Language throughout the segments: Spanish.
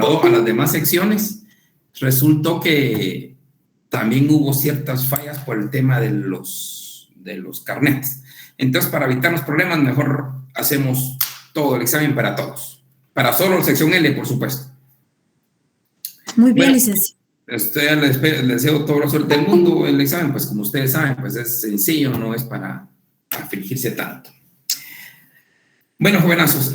trasladó a las demás secciones, resultó que también hubo ciertas fallas por el tema de los carnets. Entonces, para evitar los problemas, mejor hacemos todo el examen para todos. Para solo la sección L, por supuesto. Muy bien, licenciado. Les deseo toda la suerte del mundo. El examen, pues como ustedes saben, pues es sencillo, no es para afligirse tanto. Bueno, jovenazos,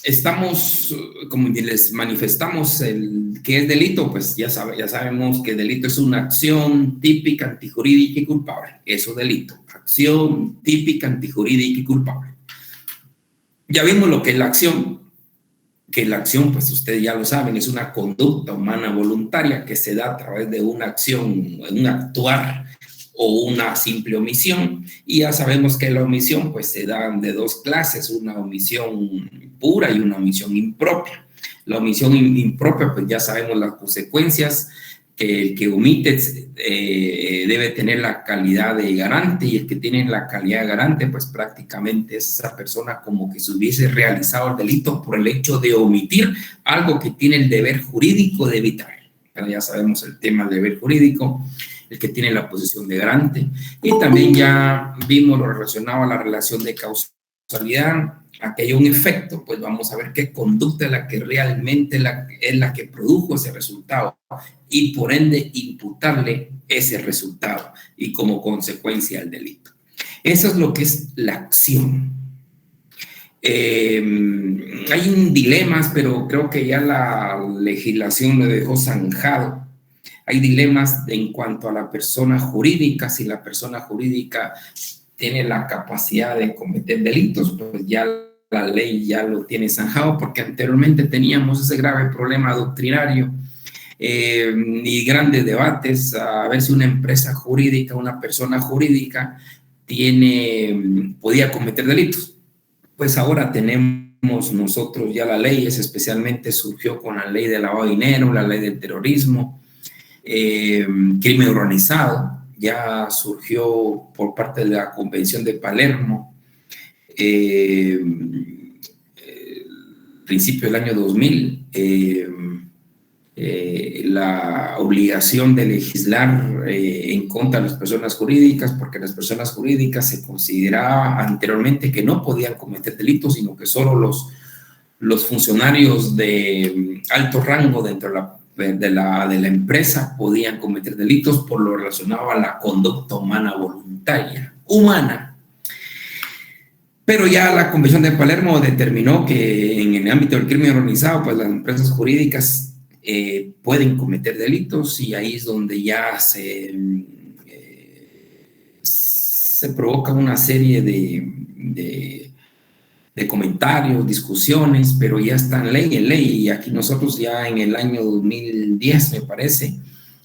estamos, como les manifestamos el que es delito, pues ya sabemos que delito es una acción típica, antijurídica y culpable. Eso es delito, acción típica, antijurídica y culpable. Ya vimos lo que es la acción, que la acción, pues ustedes ya lo saben, es una conducta humana voluntaria que se da a través de una acción, un actuar o una simple omisión, y ya sabemos que la omisión pues se da de dos clases, una omisión pura y una omisión impropia. La omisión impropia, pues ya sabemos las consecuencias, que el que omite debe tener la calidad de garante, y el que tiene la calidad de garante pues prácticamente es esa persona como que se hubiese realizado el delito por el hecho de omitir algo que tiene el deber jurídico de evitar. Pero ya sabemos el tema del deber jurídico, el que tiene la posición de garante, y también ya vimos lo relacionado a la relación de causalidad, a que haya un efecto, pues vamos a ver qué conducta es la que realmente es la que produjo ese resultado, y por ende imputarle ese resultado y como consecuencia el delito. Eso es lo que es la acción. Hay dilemas, pero creo que ya la legislación lo dejó zanjado. Hay dilemas en cuanto a la persona jurídica. Si la persona jurídica tiene la capacidad de cometer delitos, pues ya la ley ya lo tiene zanjado, porque anteriormente teníamos ese grave problema doctrinario y grandes debates a ver si una empresa jurídica, una persona jurídica podía cometer delitos. Pues ahora tenemos nosotros ya la ley, especialmente surgió con la ley de lavado de dinero, la ley del terrorismo, crimen organizado, ya surgió por parte de la Convención de Palermo, principio del año 2000, la obligación de legislar en contra de las personas jurídicas, porque las personas jurídicas se consideraba anteriormente que no podían cometer delitos, sino que solo los funcionarios de alto rango dentro de la empresa podían cometer delitos por lo relacionado a la conducta humana voluntaria, humana. Pero ya la Convención de Palermo determinó que en el ámbito del crimen organizado, pues las empresas jurídicas pueden cometer delitos, y ahí es donde ya se provoca una serie de comentarios, discusiones, pero ya está en ley, y aquí nosotros ya en el año 2010, me parece,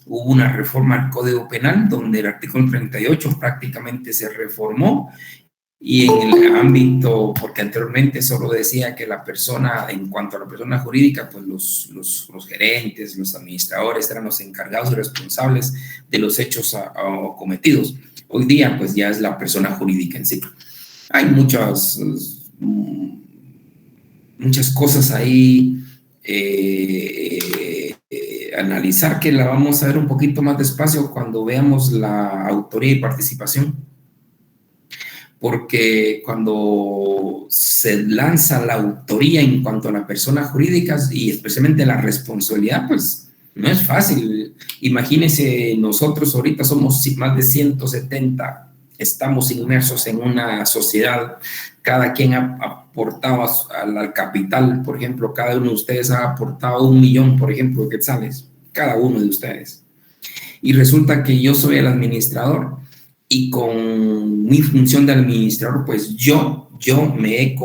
hubo una reforma al Código Penal donde el artículo 38 prácticamente se reformó, y en el ámbito, porque anteriormente solo decía que la persona, en cuanto a la persona jurídica, pues los gerentes, los administradores eran los encargados y responsables de los hechos cometidos. Hoy día pues ya es la persona jurídica en sí. Hay muchas cosas ahí analizar, que la vamos a ver un poquito más despacio cuando veamos la autoría y participación, porque cuando se lanza la autoría en cuanto a las personas jurídicas y especialmente la responsabilidad, pues no es fácil. Imagínense, nosotros ahorita somos más de 170, estamos inmersos en una sociedad, cada quien ha aportado al capital, por ejemplo, cada uno de ustedes ha aportado 1 millón, por ejemplo, de quetzales, cada uno de ustedes. Y resulta que yo soy el administrador, y con mi función de administrador, pues yo he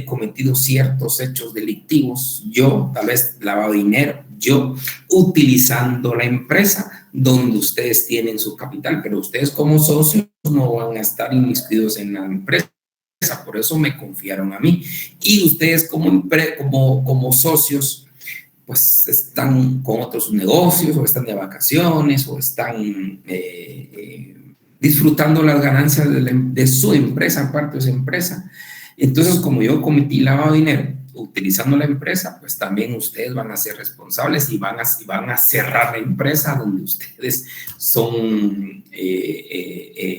cometido ciertos hechos delictivos, yo tal vez lavado dinero, yo utilizando la empresa donde ustedes tienen su capital, pero ustedes como socios no van a estar inmiscuidos en la empresa, por eso me confiaron a mí, y ustedes como socios pues están con otros negocios, o están de vacaciones, o están disfrutando las ganancias de su empresa, aparte de su empresa. Entonces, como yo cometí lavado de dinero utilizando la empresa, pues también ustedes van a ser responsables y van a cerrar la empresa donde ustedes son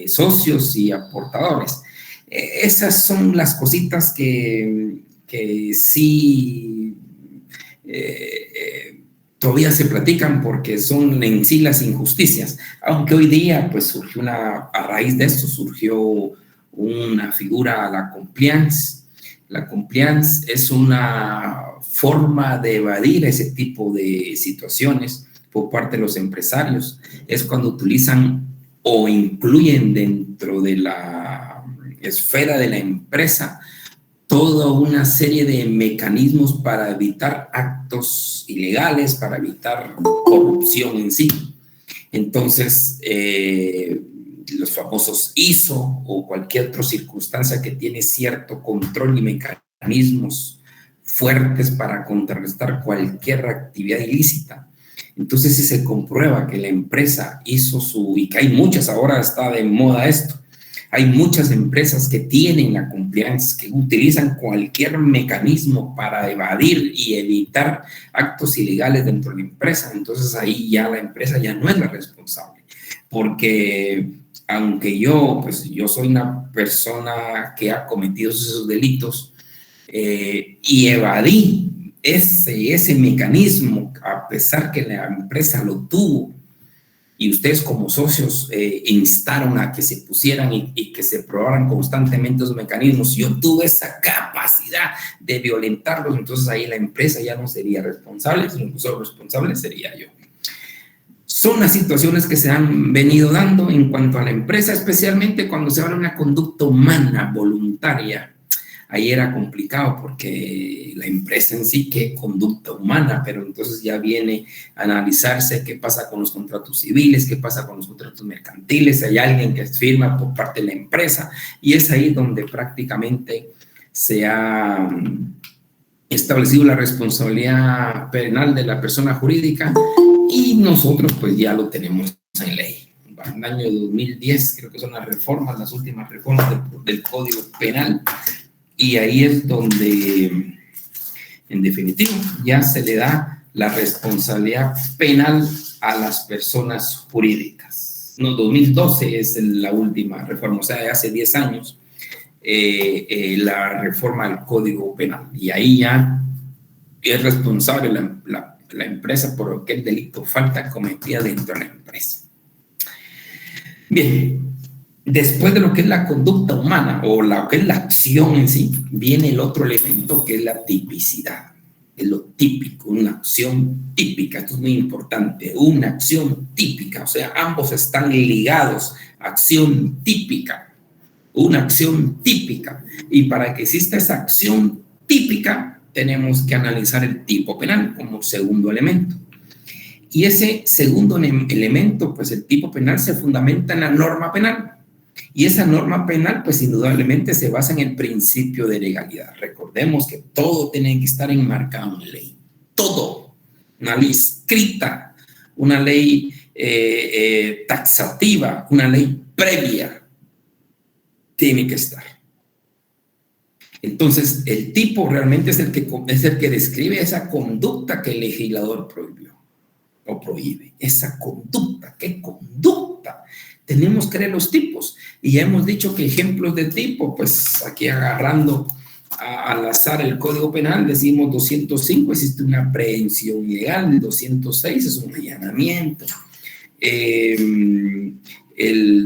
socios y aportadores. Esas son las cositas que sí todavía se platican porque son en sí las injusticias, aunque hoy día pues surgió a raíz de esto surgió una figura, la compliance. La compliance es una forma de evadir ese tipo de situaciones por parte de los empresarios. Es cuando utilizan o incluyen dentro de la esfera de la empresa toda una serie de mecanismos para evitar actos ilegales, para evitar corrupción en sí. Entonces, los famosos ISO o cualquier otra circunstancia que tiene cierto control y mecanismos fuertes para contrarrestar cualquier actividad ilícita. Entonces, si se comprueba que la empresa hizo y que hay muchas, ahora está de moda esto, hay muchas empresas que tienen la compliance, que utilizan cualquier mecanismo para evadir y evitar actos ilegales dentro de la empresa. Entonces ahí ya la empresa ya no es la responsable. Porque aunque yo soy una persona que ha cometido esos delitos y evadí ese mecanismo, a pesar que la empresa lo tuvo, y ustedes como socios instaron a que se pusieran y que se probaran constantemente esos mecanismos, yo tuve esa capacidad de violentarlos, entonces ahí la empresa ya no sería responsable, sino que solo responsable sería yo. Son las situaciones que se han venido dando en cuanto a la empresa, especialmente cuando se habla de una conducta humana, voluntaria. Ahí era complicado porque la empresa en sí, qué conducta humana, pero entonces ya viene a analizarse qué pasa con los contratos civiles, qué pasa con los contratos mercantiles, hay alguien que firma por parte de la empresa y es ahí donde prácticamente se ha establecido la responsabilidad penal de la persona jurídica y nosotros pues ya lo tenemos en ley. En el año 2010 creo que son las últimas reformas del Código Penal. Y ahí es donde, en definitiva, ya se le da la responsabilidad penal a las personas jurídicas. No, 2012 es la última reforma, o sea, hace 10 años, la reforma del Código Penal. Y ahí ya es responsable la empresa por cualquier delito o falta cometida dentro de la empresa. Bien. Después de lo que es la conducta humana o lo que es la acción en sí, viene el otro elemento que es la tipicidad. Es lo típico, una acción típica. Esto es muy importante. Una acción típica, o sea, ambos están ligados. Acción típica, una acción típica. Y para que exista esa acción típica, tenemos que analizar el tipo penal como segundo elemento. Y ese segundo elemento, pues el tipo penal se fundamenta en la norma penal. Y esa norma penal, pues indudablemente se basa en el principio de legalidad. Recordemos que todo tiene que estar enmarcado en ley. Todo. Una ley escrita, una ley taxativa, una ley previa, tiene que estar. Entonces, el tipo realmente es el que describe esa conducta que el legislador prohibió o prohíbe. Esa conducta, ¿qué conducta? Tenemos que leer los tipos y ya hemos dicho que ejemplos de tipo, pues aquí agarrando al azar el Código Penal, decimos 205, existe una aprehensión ilegal, 206 es un allanamiento, el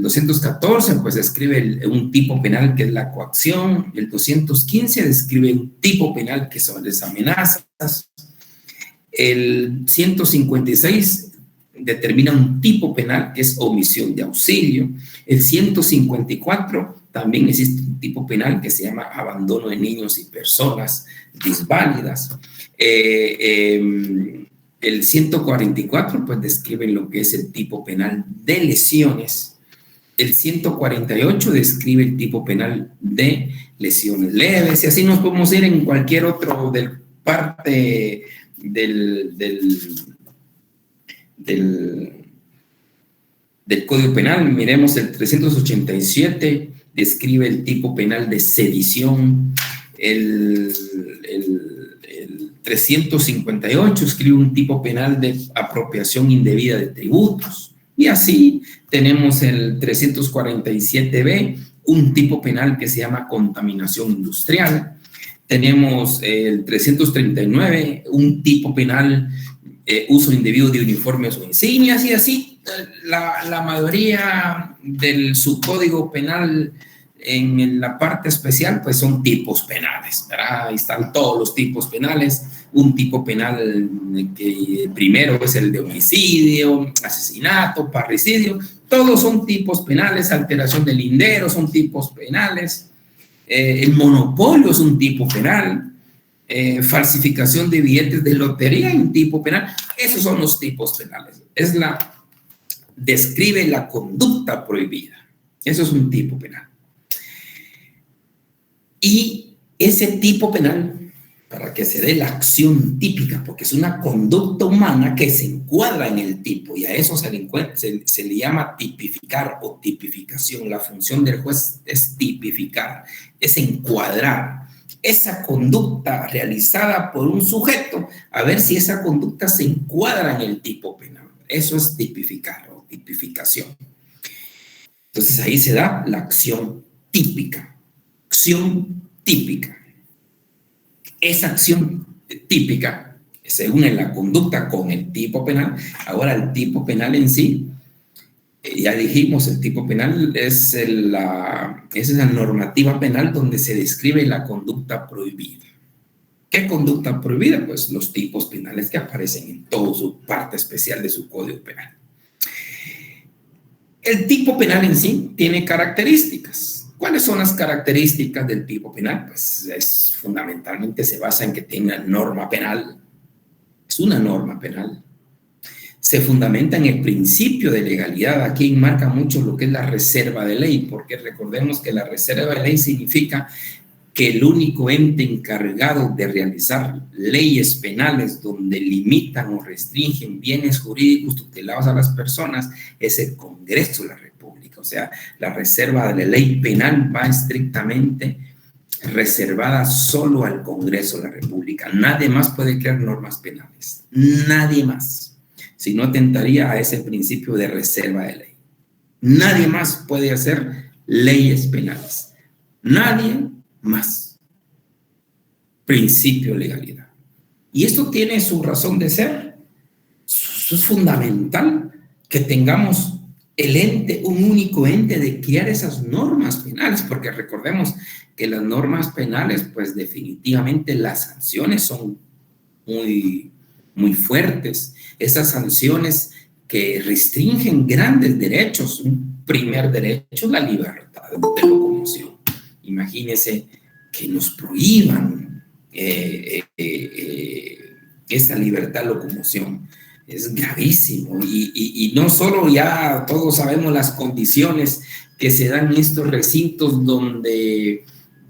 214 pues describe un tipo penal que es la coacción, el 215 describe un tipo penal que son las amenazas, el 156 determina un tipo penal que es omisión de auxilio. El 154 también existe un tipo penal que se llama abandono de niños y personas disválidas. El 144 pues describe lo que es el tipo penal de lesiones. El 148 describe el tipo penal de lesiones leves y así nos podemos ir en cualquier otro parte del Código Penal. Miremos el 387 describe el tipo penal de sedición, el 358 escribe un tipo penal de apropiación indebida de tributos. Y así tenemos el 347b, un tipo penal que se llama contaminación industrial. Tenemos el 339, un tipo penal, uso indebido de uniformes o insignias, y así la mayoría del subcódigo penal en la parte especial, pues son tipos penales, ¿verdad? Ahí están todos los tipos penales. Un tipo penal que primero es el de homicidio, asesinato, parricidio, todos son tipos penales. Alteración del lindero son tipos penales. El monopolio es un tipo penal. Falsificación de billetes de lotería es un tipo penal. Esos son los tipos penales. Describe la conducta prohibida. Eso es un tipo penal. Y ese tipo penal, para que se dé la acción típica, porque es una conducta humana que se encuadra en el tipo, y a eso se le llama tipificar o tipificación. La función del juez es tipificar, es encuadrar esa conducta realizada por un sujeto, a ver si esa conducta se encuadra en el tipo penal. Eso es tipificar o tipificación. Entonces ahí se da la acción típica. Acción típica. Esa acción típica se une la conducta con el tipo penal. Ahora el tipo penal en sí, ya dijimos, el tipo penal es esa normativa penal donde se describe la conducta prohibida. ¿Qué conducta prohibida? Pues los tipos penales que aparecen en toda su parte especial de su código penal. El tipo penal en sí tiene características. ¿Cuáles son las características del tipo penal? Pues fundamentalmente se basa en que tenga norma penal. Es una norma penal. Se fundamenta en el principio de legalidad. Aquí enmarca mucho lo que es la reserva de ley, porque recordemos que la reserva de ley significa que el único ente encargado de realizar leyes penales donde limitan o restringen bienes jurídicos tutelados a las personas es el Congreso de la República. O sea, la reserva de la ley penal va estrictamente reservada solo al Congreso de la República. Nadie más puede crear normas penales. Nadie más. Si no atentaría a ese principio de reserva de ley. Nadie más puede hacer leyes penales. Nadie más. Principio de legalidad. Y esto tiene su razón de ser. Eso es fundamental, que tengamos el ente, un único ente de crear esas normas penales, porque recordemos que las normas penales, pues definitivamente las sanciones son muy, muy fuertes. Esas sanciones que restringen grandes derechos. Un primer derecho es la libertad de locomoción. Imagínense que nos prohíban esa libertad de locomoción. Es gravísimo. Y no solo, ya todos sabemos las condiciones que se dan en estos recintos donde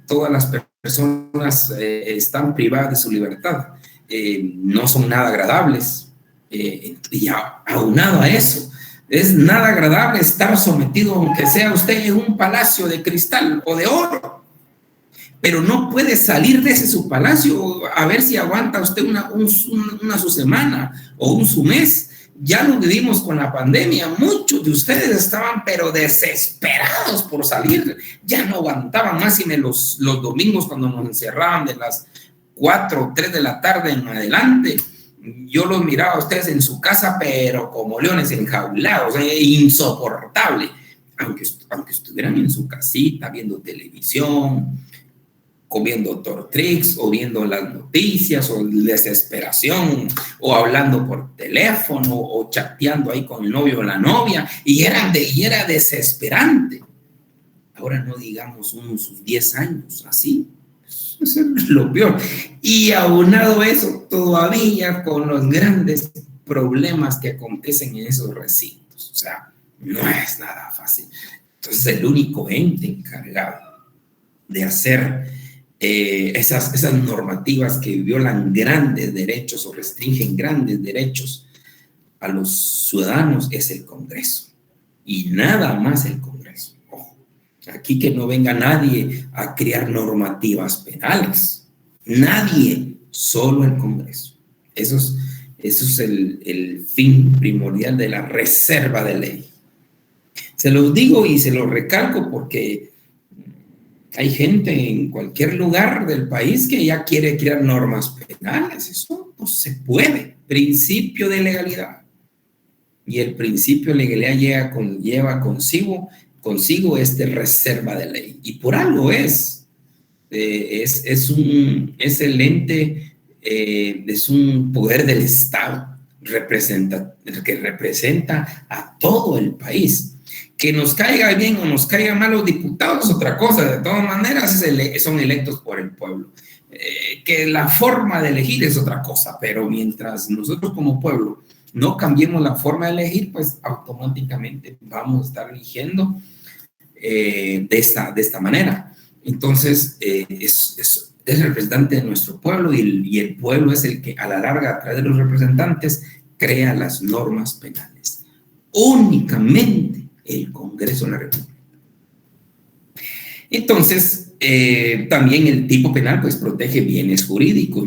todas las personas están privadas de su libertad. No son nada agradables. Y aunado a eso, es nada agradable estar sometido, aunque sea usted en un palacio de cristal o de oro, pero no puede salir de ese su palacio a ver si aguanta usted una su semana o su mes. Ya lo vivimos con la pandemia. Muchos de ustedes estaban pero desesperados por salir, ya no aguantaban más. Y los domingos, cuando nos encerraban de las 4 o 3 de la tarde en adelante, yo los miraba a ustedes en su casa, pero como leones enjaulados, insoportable. Aunque estuvieran en su casita viendo televisión, comiendo Tortrix o viendo las noticias, o desesperación, o hablando por teléfono, o chateando ahí con el novio o la novia, y era desesperante. Ahora no digamos sus 10 años así. Eso es lo peor. Y aunado eso, todavía con los grandes problemas que acontecen en esos recintos. O sea, no es nada fácil. Entonces, el único ente encargado de hacer esas normativas que violan grandes derechos o restringen grandes derechos a los ciudadanos es el Congreso. Y nada más el Congreso. Aquí que no venga nadie a crear normativas penales. Nadie. solo el Congreso. Eso es el fin primordial de la reserva de ley. Se los digo y se los recalco porque hay gente en cualquier lugar del país que ya quiere crear normas penales. Eso no se puede. Principio de legalidad. Y el principio de legalidad lleva consigo reserva de ley. Y por algo es el ente, es un poder del Estado que representa a todo el país. Que nos caiga bien o nos caigan mal los diputados es otra cosa. De todas maneras son electos por el pueblo. Que la forma de elegir es otra cosa, pero mientras nosotros como pueblo no cambiemos la forma de elegir, pues automáticamente vamos a estar eligiendo de esta manera. Entonces, es el representante de nuestro pueblo y el pueblo es el que a la larga, a través de los representantes, crea las normas penales. Únicamente el Congreso de la República. Entonces, también el tipo penal pues protege bienes jurídicos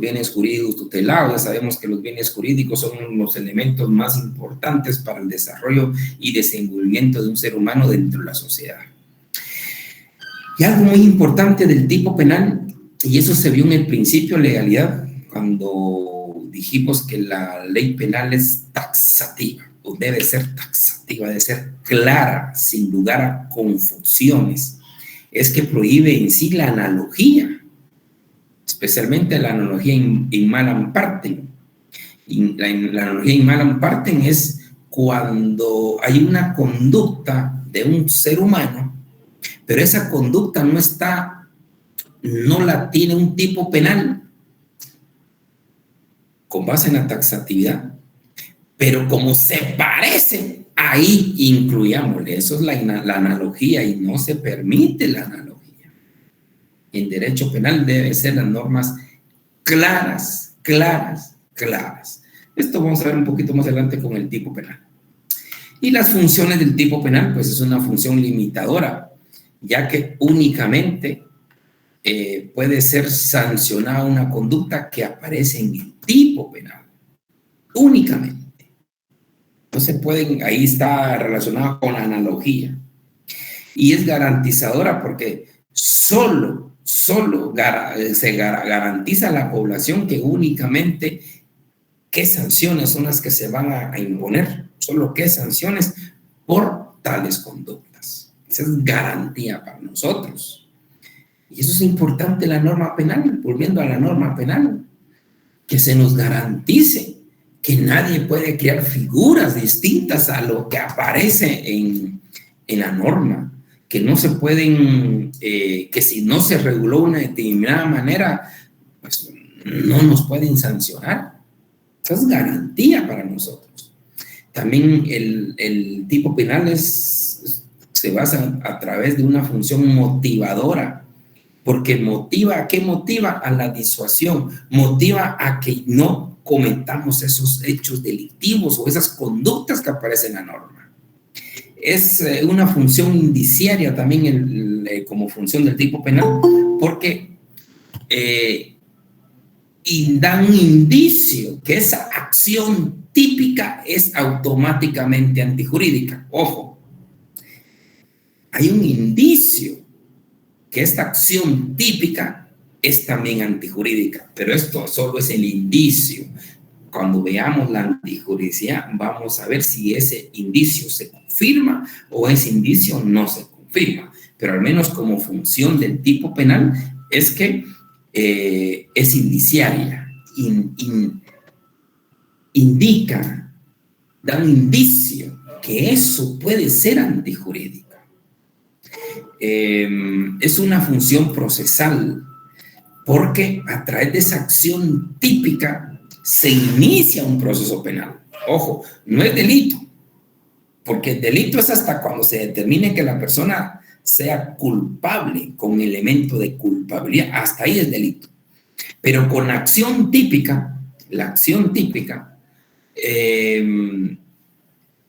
tutelados. Ya sabemos que los bienes jurídicos son los elementos más importantes para el desarrollo y desenvolvimiento de un ser humano dentro de la sociedad. Y algo muy importante del tipo penal, y eso se vio en el principio de legalidad, cuando dijimos que la ley penal es taxativa, o debe ser taxativa, debe ser clara, sin lugar a confusiones. Es que prohíbe en sí la analogía, especialmente la analogía in malam partem. La analogía in malam partem es cuando hay una conducta de un ser humano, pero esa conducta no la tiene un tipo penal con base en la taxatividad, pero como se parecen, ahí incluyámosle. Eso es la analogía y no se permite la analogía. En derecho penal deben ser las normas claras. Esto vamos a ver un poquito más adelante con el tipo penal. Y las funciones del tipo penal, pues es una función limitadora, ya que únicamente puede ser sancionada una conducta que aparece en el tipo penal. Únicamente. No se pueden, ahí está relacionado con la analogía. Y es garantizadora porque solo se garantiza a la población que únicamente qué sanciones son las que se van a imponer, solo qué sanciones por tales conductas. Esa es garantía para nosotros. Y eso es importante en la norma penal, volviendo a la norma penal, que se nos garantice que nadie puede crear figuras distintas a lo que aparece en la norma, que no se pueden, que si no se reguló de una determinada manera, pues no nos pueden sancionar. Esa es garantía para nosotros. También el tipo penal se basa a través de una función motivadora, porque ¿a qué motiva? A la disuasión, motiva a que no cometamos esos hechos delictivos o esas conductas que aparecen en la norma. Es una función indiciaria también como función del tipo penal, porque da un indicio que esa acción típica es automáticamente antijurídica. Ojo, hay un indicio que esta acción típica es también antijurídica, pero esto solo es el indicio. Cuando veamos la antijuridicidad, vamos a ver si ese indicio se confirma o ese indicio no se confirma. Pero al menos como función del tipo penal es que es indiciaria, indica, da un indicio que eso puede ser antijurídica. Es una función procesal, porque a través de esa acción típica se inicia un proceso penal. Ojo, no es delito, porque el delito es hasta cuando se determine que la persona sea culpable con elemento de culpabilidad, hasta ahí es delito. Pero con la acción típica,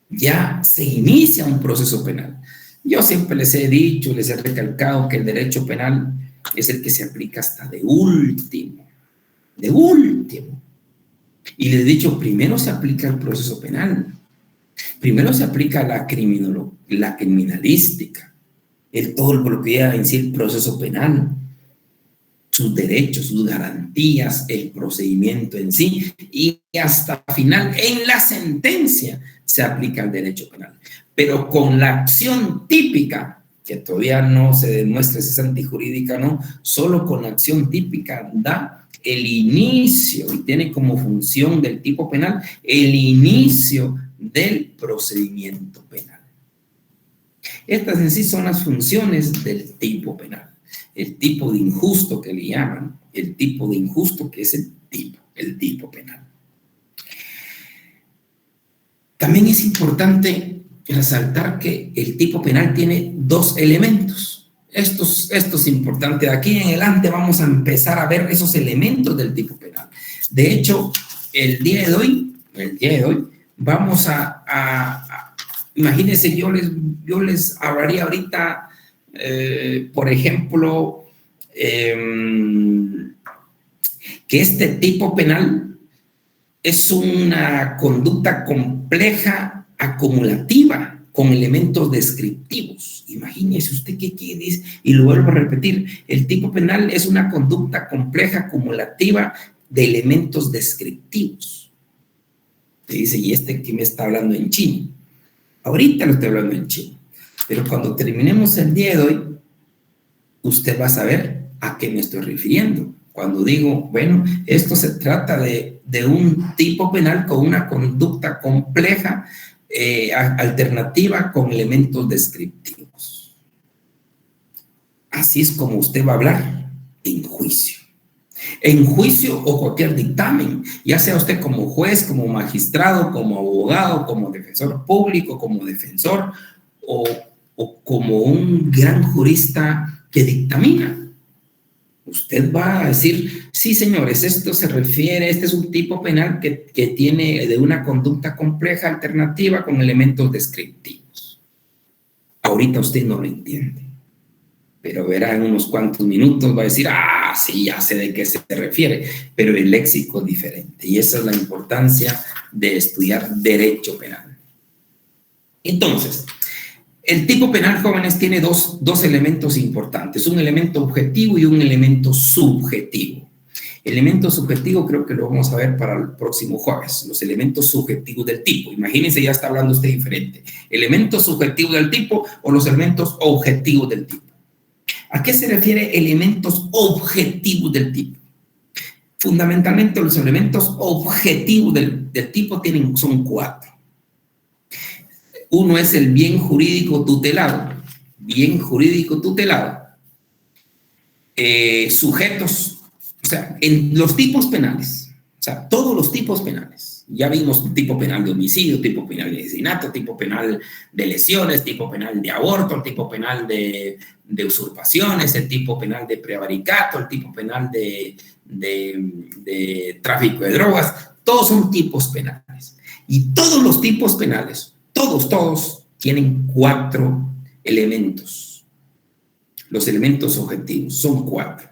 ya se inicia un proceso penal. Yo siempre les he dicho, les he recalcado que el derecho penal es el que se aplica hasta de último. de último. Y les he dicho, primero se aplica el proceso penal, primero se aplica la criminalística, todo lo que lleva en sí el proceso penal, sus derechos, sus garantías, el procedimiento en sí, y hasta el final, en la sentencia, se aplica el derecho penal. Pero con la acción típica, que todavía no se demuestra si es antijurídica o no, solo con la acción típica da el inicio, y tiene como función del tipo penal, el inicio del procedimiento penal. Estas en sí son las funciones del tipo penal. El tipo de injusto que le llaman, el tipo de injusto que es el tipo penal. También es importante resaltar que el tipo penal tiene dos elementos. Esto es importante. De aquí en adelante vamos a empezar a ver esos elementos del tipo penal. De hecho, el día de hoy vamos imagínense, yo les hablaría ahorita, por ejemplo, que este tipo penal es una conducta compleja acumulativa con elementos descriptivos. Imagínese usted qué dice, y lo vuelvo a repetir, el tipo penal es una conducta compleja acumulativa de elementos descriptivos. Te dice, ¿y qué me está hablando en chino? Ahorita lo estoy hablando en chino, pero cuando terminemos el día de hoy, usted va a saber a qué me estoy refiriendo. Cuando digo, bueno, esto se trata de un tipo penal con una conducta compleja, alternativa con elementos descriptivos. Así es como usted va a hablar en juicio. En juicio o cualquier dictamen, ya sea usted como juez, como magistrado, como abogado, como defensor público, como defensor o como un gran jurista que dictamina. Usted va a decir, sí, señores, esto se refiere, este es un tipo penal que tiene de una conducta compleja alternativa con elementos descriptivos. Ahorita usted no lo entiende, pero verá en unos cuantos minutos, va a decir, sí, ya sé de qué se refiere, pero el léxico es diferente, y esa es la importancia de estudiar derecho penal. Entonces, el tipo penal, jóvenes, tiene dos elementos importantes, un elemento objetivo y un elemento subjetivo. Elemento subjetivo creo que lo vamos a ver para el próximo jueves, los elementos subjetivos del tipo. Imagínense, ya está hablando usted diferente. Elementos subjetivos del tipo o los elementos objetivos del tipo. ¿A qué se refiere elementos objetivos del tipo? Fundamentalmente los elementos objetivos del tipo son 4. Uno es el bien jurídico tutelado. Bien jurídico tutelado. Sujetos, o sea, en los tipos penales, o sea, todos los tipos penales. Ya vimos tipo penal de homicidio, tipo penal de asesinato, tipo penal de lesiones, tipo penal de aborto, tipo penal de usurpaciones, el tipo penal de prevaricato, el tipo penal de tráfico de drogas. Todos son tipos penales. Y todos los tipos penales, todos tienen 4 elementos. Los elementos objetivos son 4.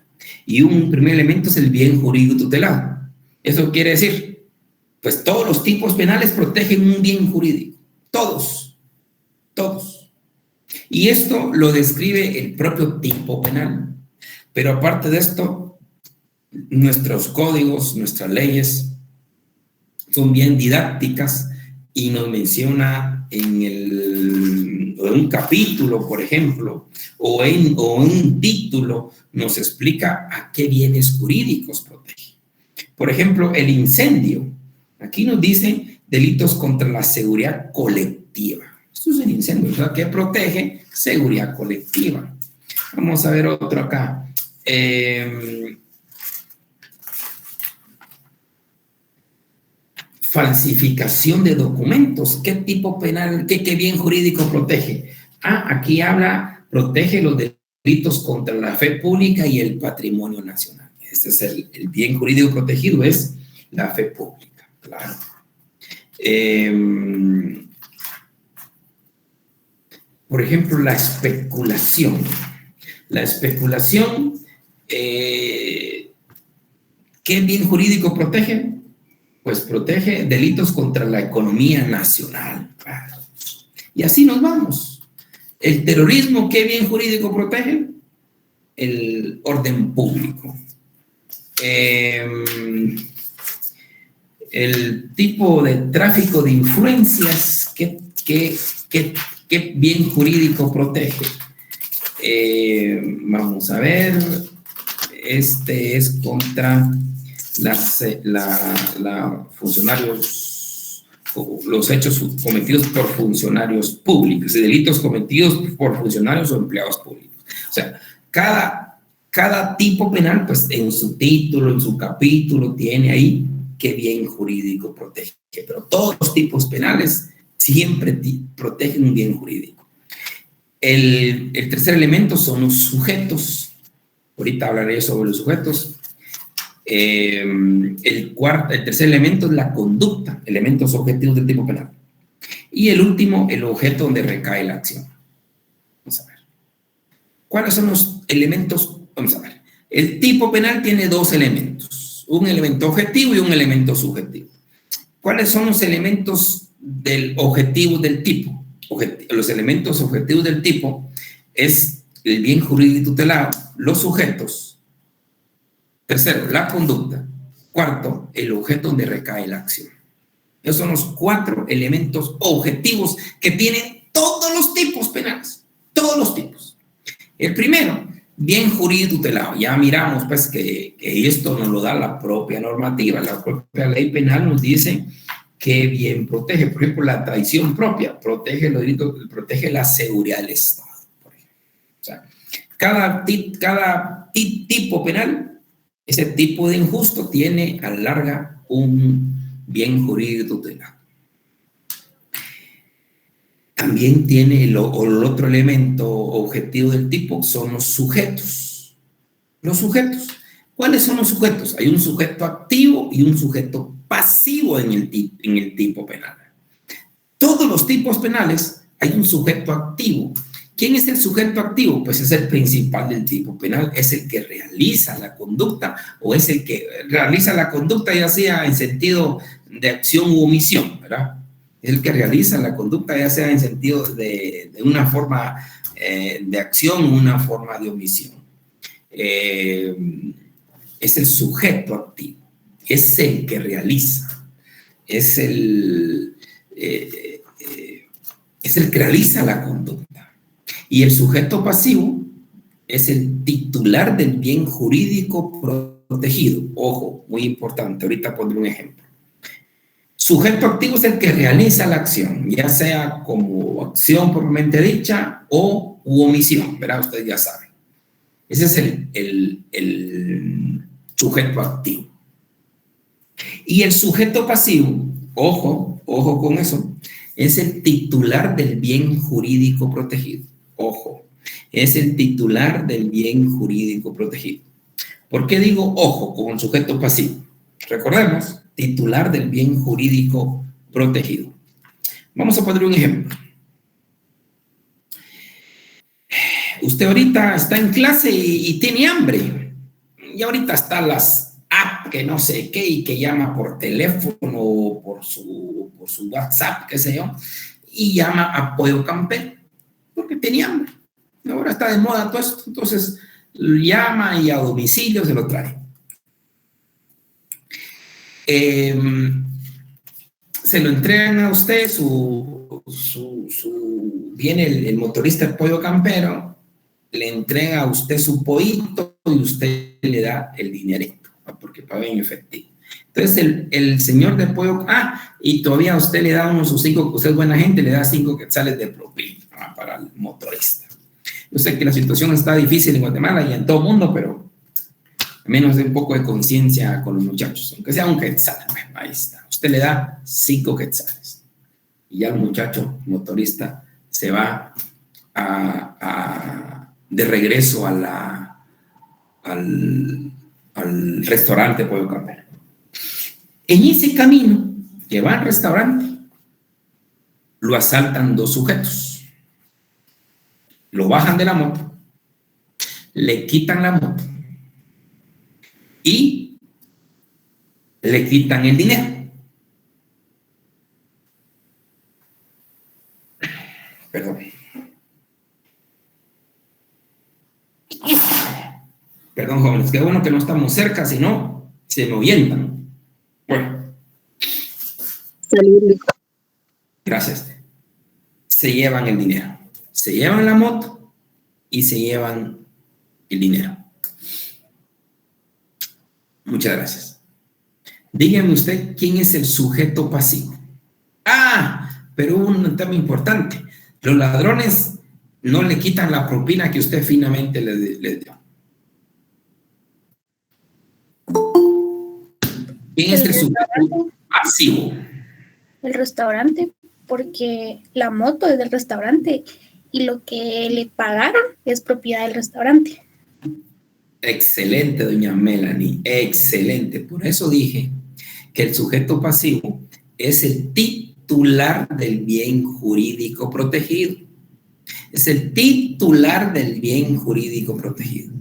Y un primer elemento es el bien jurídico tutelado. Eso quiere decir, pues todos los tipos penales protegen un bien jurídico. Todos. Y esto lo describe el propio tipo penal. Pero aparte de esto, nuestros códigos, nuestras leyes son bien didácticas y nos menciona en un capítulo, por ejemplo, o en un título, nos explica a qué bienes jurídicos protege. Por ejemplo, el incendio. Aquí nos dice delitos contra la seguridad colectiva. Esto es el incendio, ¿verdad? ¿Qué protege? Seguridad colectiva. Vamos a ver otro acá. Falsificación de documentos. ¿Qué tipo penal, qué bien jurídico protege? Aquí protege los delitos contra la fe pública y el patrimonio nacional. Este es el bien jurídico protegido, es la fe pública, claro. Por ejemplo, la especulación. La especulación, ¿qué ¿Qué bien jurídico protege? Pues protege delitos contra la economía nacional. Y así nos vamos. El terrorismo, ¿qué bien jurídico protege? El orden público. El tipo de tráfico de influencias, ¿qué bien jurídico protege? Vamos a ver, este es contra funcionarios, los hechos cometidos por funcionarios públicos, delitos cometidos por funcionarios o empleados públicos. O sea, cada tipo penal, pues en su título, en su capítulo, tiene ahí qué bien jurídico protege. Pero todos los tipos penales siempre protegen un bien jurídico. El tercer elemento son los sujetos. Ahorita hablaré sobre los sujetos. El tercer elemento es la conducta, elementos objetivos del tipo penal. Y el último, el objeto donde recae la acción. Vamos a ver. ¿Cuáles son los elementos? Vamos a ver. El tipo penal tiene dos elementos, un elemento objetivo y un elemento subjetivo. ¿Cuáles son los elementos del objetivo del tipo? Los elementos objetivos del tipo es el bien jurídico tutelado, los sujetos. Tercero, la conducta. Cuarto, el objeto donde recae la acción. Esos son los 4 elementos objetivos que tienen todos los tipos penales. Todos los tipos. El primero, bien jurídico tutelado. Ya miramos pues que esto nos lo da la propia normativa. La propia ley penal nos dice que bien protege. Por ejemplo, la traición propia protege los delitos, protege la seguridad del Estado. Por ejemplo. O sea, cada tipo penal, ese tipo de injusto tiene a la larga un bien jurídico tutelado. También tiene el otro elemento objetivo del tipo, son los sujetos. Los sujetos. ¿Cuáles son los sujetos? Hay un sujeto activo y un sujeto pasivo en el tipo penal. Todos los tipos penales hay un sujeto activo. ¿Quién es el sujeto activo? Pues es el principal del tipo penal, es el que realiza la conducta o es el que realiza la conducta ya sea en sentido de acción u omisión, ¿verdad? Es el que realiza la conducta ya sea en sentido de una forma de acción o una forma de omisión. Es el sujeto activo, es el que realiza, es el que realiza la conducta. Y el sujeto pasivo es el titular del bien jurídico protegido. Ojo, muy importante, ahorita pondré un ejemplo. Sujeto activo es el que realiza la acción, ya sea como acción propiamente dicha o omisión, ¿verdad? Ustedes ya saben. Ese es el sujeto activo. Y el sujeto pasivo, ojo con eso, es el titular del bien jurídico protegido. Ojo, es el titular del bien jurídico protegido. ¿Por qué digo ojo con el sujeto pasivo? Recordemos, titular del bien jurídico protegido. Vamos a poner un ejemplo. Usted ahorita está en clase y tiene hambre. Y ahorita están las apps que no sé qué y que llama por teléfono o por su WhatsApp, qué sé yo, y llama a Pollo Campero porque tenía hambre. Ahora está de moda todo esto, entonces llama y a domicilio se lo trae. Se lo entregan a usted, viene el motorista del Pollo Campero, le entrega a usted su pollito y usted le da el dinerito, porque paga en efectivo. Entonces el señor del pollo, y todavía a usted le da sus 5, usted es buena gente, le da 5 quetzales de propina para el motorista. Yo sé que la situación está difícil en Guatemala y en todo el mundo, pero al menos de un poco de conciencia con los muchachos, aunque sea un quetzal, bueno, ahí está. Usted le da 5 quetzales y ya el muchacho motorista se va de regreso al restaurante Pollo Campero. En ese camino que va al restaurante, lo asaltan 2 sujetos. Lo bajan de la moto, le quitan la moto y le quitan el dinero. Perdón. Perdón, jóvenes, qué bueno que no estamos cerca, si no, se me ahuyentan. Bueno. Gracias. Se llevan el dinero. Se llevan la moto y se llevan el dinero. Muchas gracias. Dígame usted quién es el sujeto pasivo. Pero un tema importante. Los ladrones no le quitan la propina que usted finamente les dio. ¿Quién es el sujeto pasivo? El restaurante, porque la moto es del restaurante y lo que le pagaron es propiedad del restaurante. Excelente, doña Melanie, excelente. Por eso dije que el sujeto pasivo es el titular del bien jurídico protegido. Es el titular del bien jurídico protegido.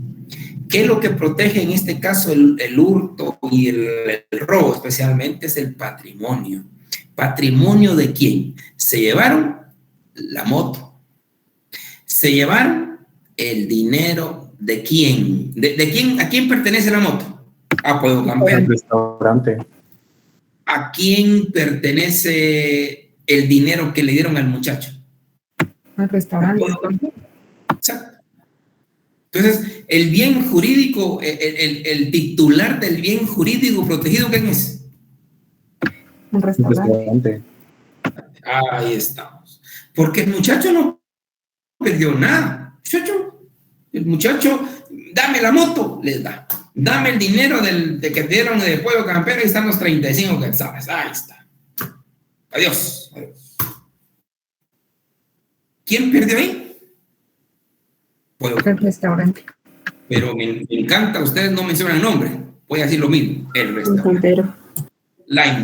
¿Qué es lo que protege en este caso el hurto y el robo? Especialmente es el patrimonio. ¿Patrimonio de quién? Se llevaron la moto. Se llevaron el dinero de quién. ¿De quién? ¿A quién pertenece la moto? Puedo cambiar. El restaurante. ¿A quién pertenece el dinero que le dieron al muchacho? Al restaurante. Exacto. Entonces, el bien jurídico, el titular del bien jurídico protegido, ¿quién es? El restaurante. Ahí estamos. Porque el muchacho no perdió nada. El muchacho, dame la moto, les da. Dame el dinero de que dieron de Pueblo Campero y están los 35 quetzales. Ahí está. Adiós. ¿Quién perdió ahí? El restaurante. Pero me encanta, ustedes no mencionan el nombre. Voy a decir lo mismo. El restaurante. La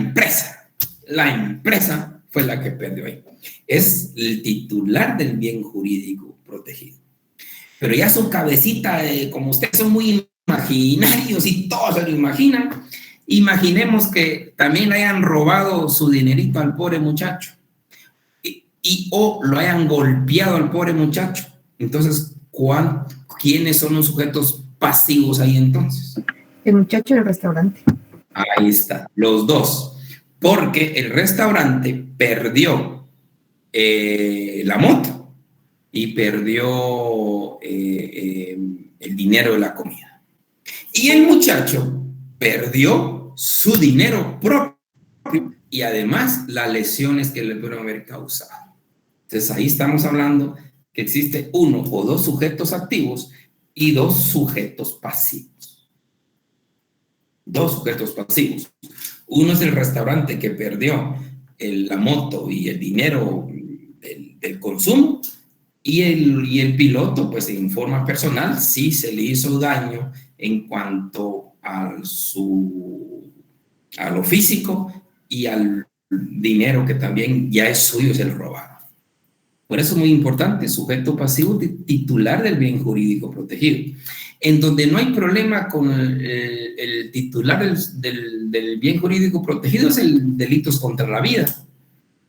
empresa fue la que perdió ahí. Es el titular del bien jurídico protegido. Pero ya su cabecita, como ustedes son muy imaginarios y todos se lo imaginan, imaginemos que también le hayan robado su dinerito al pobre muchacho o lo hayan golpeado al pobre muchacho. Entonces, ¿quiénes son los sujetos pasivos ahí entonces? El muchacho del restaurante. Ahí está, los dos. Porque el restaurante perdió la moto y perdió el dinero de la comida. Y el muchacho perdió su dinero propio y además las lesiones que le pudieron haber causado. Entonces ahí estamos hablando que existe uno o dos sujetos activos y dos sujetos pasivos. Dos sujetos pasivos. Uno es el restaurante que perdió la moto y el dinero del consumo, y el piloto, pues en forma personal, sí se le hizo daño en cuanto a lo físico y al dinero que también ya es suyo, se le robaron. Por eso es muy importante, sujeto pasivo titular del bien jurídico protegido. En donde no hay problema con el titular del bien jurídico protegido es el delitos contra la vida.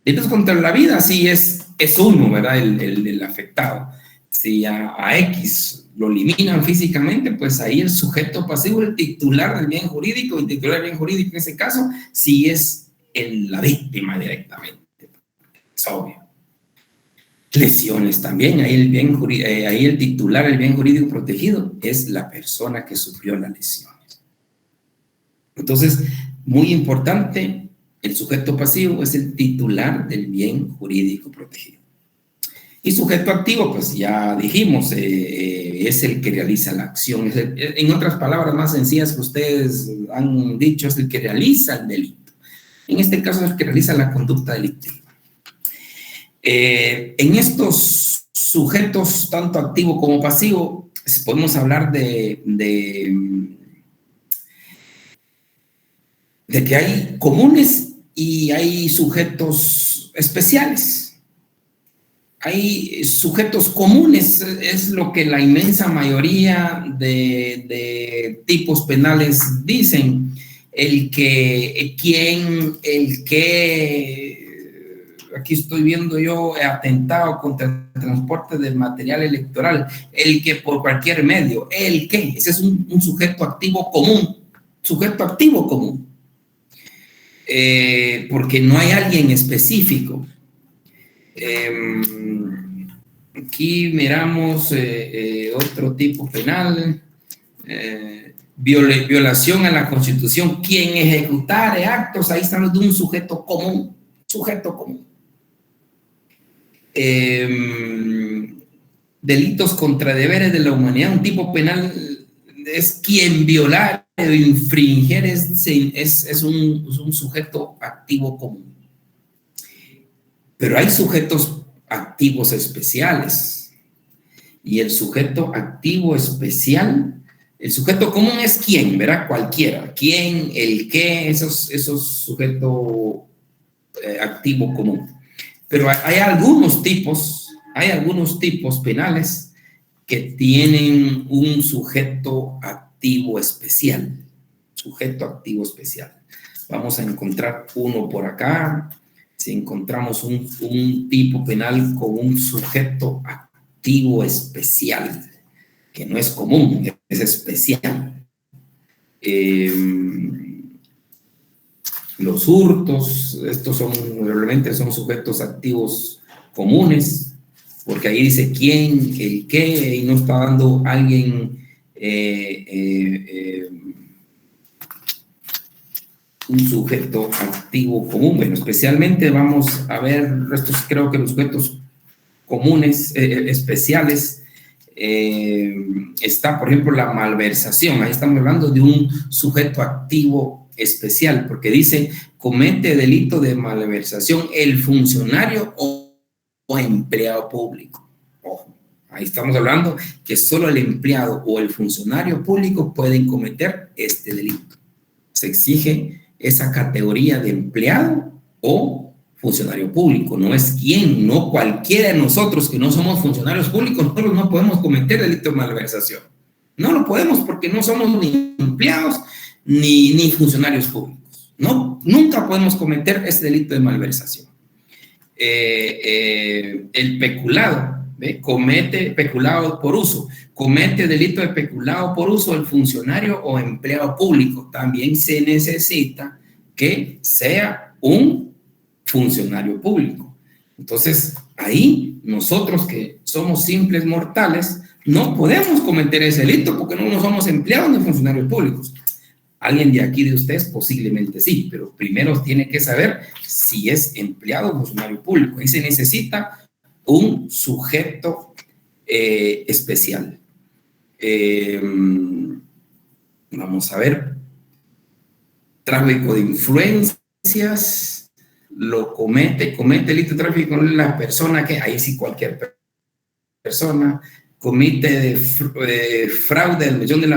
Delitos contra la vida sí es uno, ¿verdad? El afectado. Si a X lo eliminan físicamente, pues ahí el sujeto pasivo, el titular del bien jurídico, el titular del bien jurídico en ese caso, sí es la víctima directamente. Es obvio. Lesiones también, ahí el titular del bien jurídico protegido es la persona que sufrió las lesiones. Entonces, muy importante, el sujeto pasivo es el titular del bien jurídico protegido. Y sujeto activo, pues ya dijimos, es el que realiza la acción. En otras palabras más sencillas que ustedes han dicho, es el que realiza el delito. En este caso es el que realiza la conducta delictiva. En estos sujetos, tanto activo como pasivo, podemos hablar de que hay comunes y hay sujetos especiales. Hay sujetos comunes, es lo que la inmensa mayoría de tipos penales dicen. aquí estoy viendo yo, atentado contra el transporte del material electoral, el que por cualquier medio, el que, ese es un sujeto activo común, porque no hay alguien específico. Aquí miramos otro tipo penal, violación a la Constitución, quien ejecutare actos, ahí estamos de un sujeto común. Delitos contra deberes de la humanidad, un tipo penal es quien violar o infringir, es un sujeto activo común. Pero hay sujetos activos especiales, y el sujeto activo especial, el sujeto común es quién, ¿verdad? Cualquiera, quién, el qué, esos sujetos activo común. Pero hay algunos tipos penales que tienen un sujeto activo especial. Vamos a encontrar uno por acá. Si encontramos un tipo penal con un sujeto activo especial, que no es común, es especial. Los hurtos, estos realmente son sujetos activos comunes, porque ahí dice quién, el qué, y no está dando alguien un sujeto activo común. Bueno, especialmente vamos a ver estos, creo que los sujetos comunes, especiales, está, por ejemplo, la malversación. Ahí estamos hablando de un sujeto activo especial, porque dice, comete delito de malversación el funcionario o empleado público. Ojo, ahí estamos hablando que solo el empleado o el funcionario público pueden cometer este delito. Se exige esa categoría de empleado o funcionario público. No es quien, no cualquiera de nosotros que no somos funcionarios públicos, nosotros no podemos cometer delito de malversación. No lo podemos porque no somos ni empleados ni funcionarios públicos. No, nunca podemos cometer ese delito de malversación. El peculado, comete peculado por uso, comete delito de peculado por uso el funcionario o empleado público. También se necesita que sea un funcionario público. Entonces, ahí nosotros que somos simples mortales no podemos cometer ese delito porque no somos empleados ni funcionarios públicos. Alguien de aquí de ustedes posiblemente sí, pero primero tiene que saber si es empleado o funcionario público. Y se necesita un sujeto especial. Vamos a ver. Tráfico de influencias, lo comete delito de tráfico con la persona que, ahí sí cualquier persona, comete fraude al millón de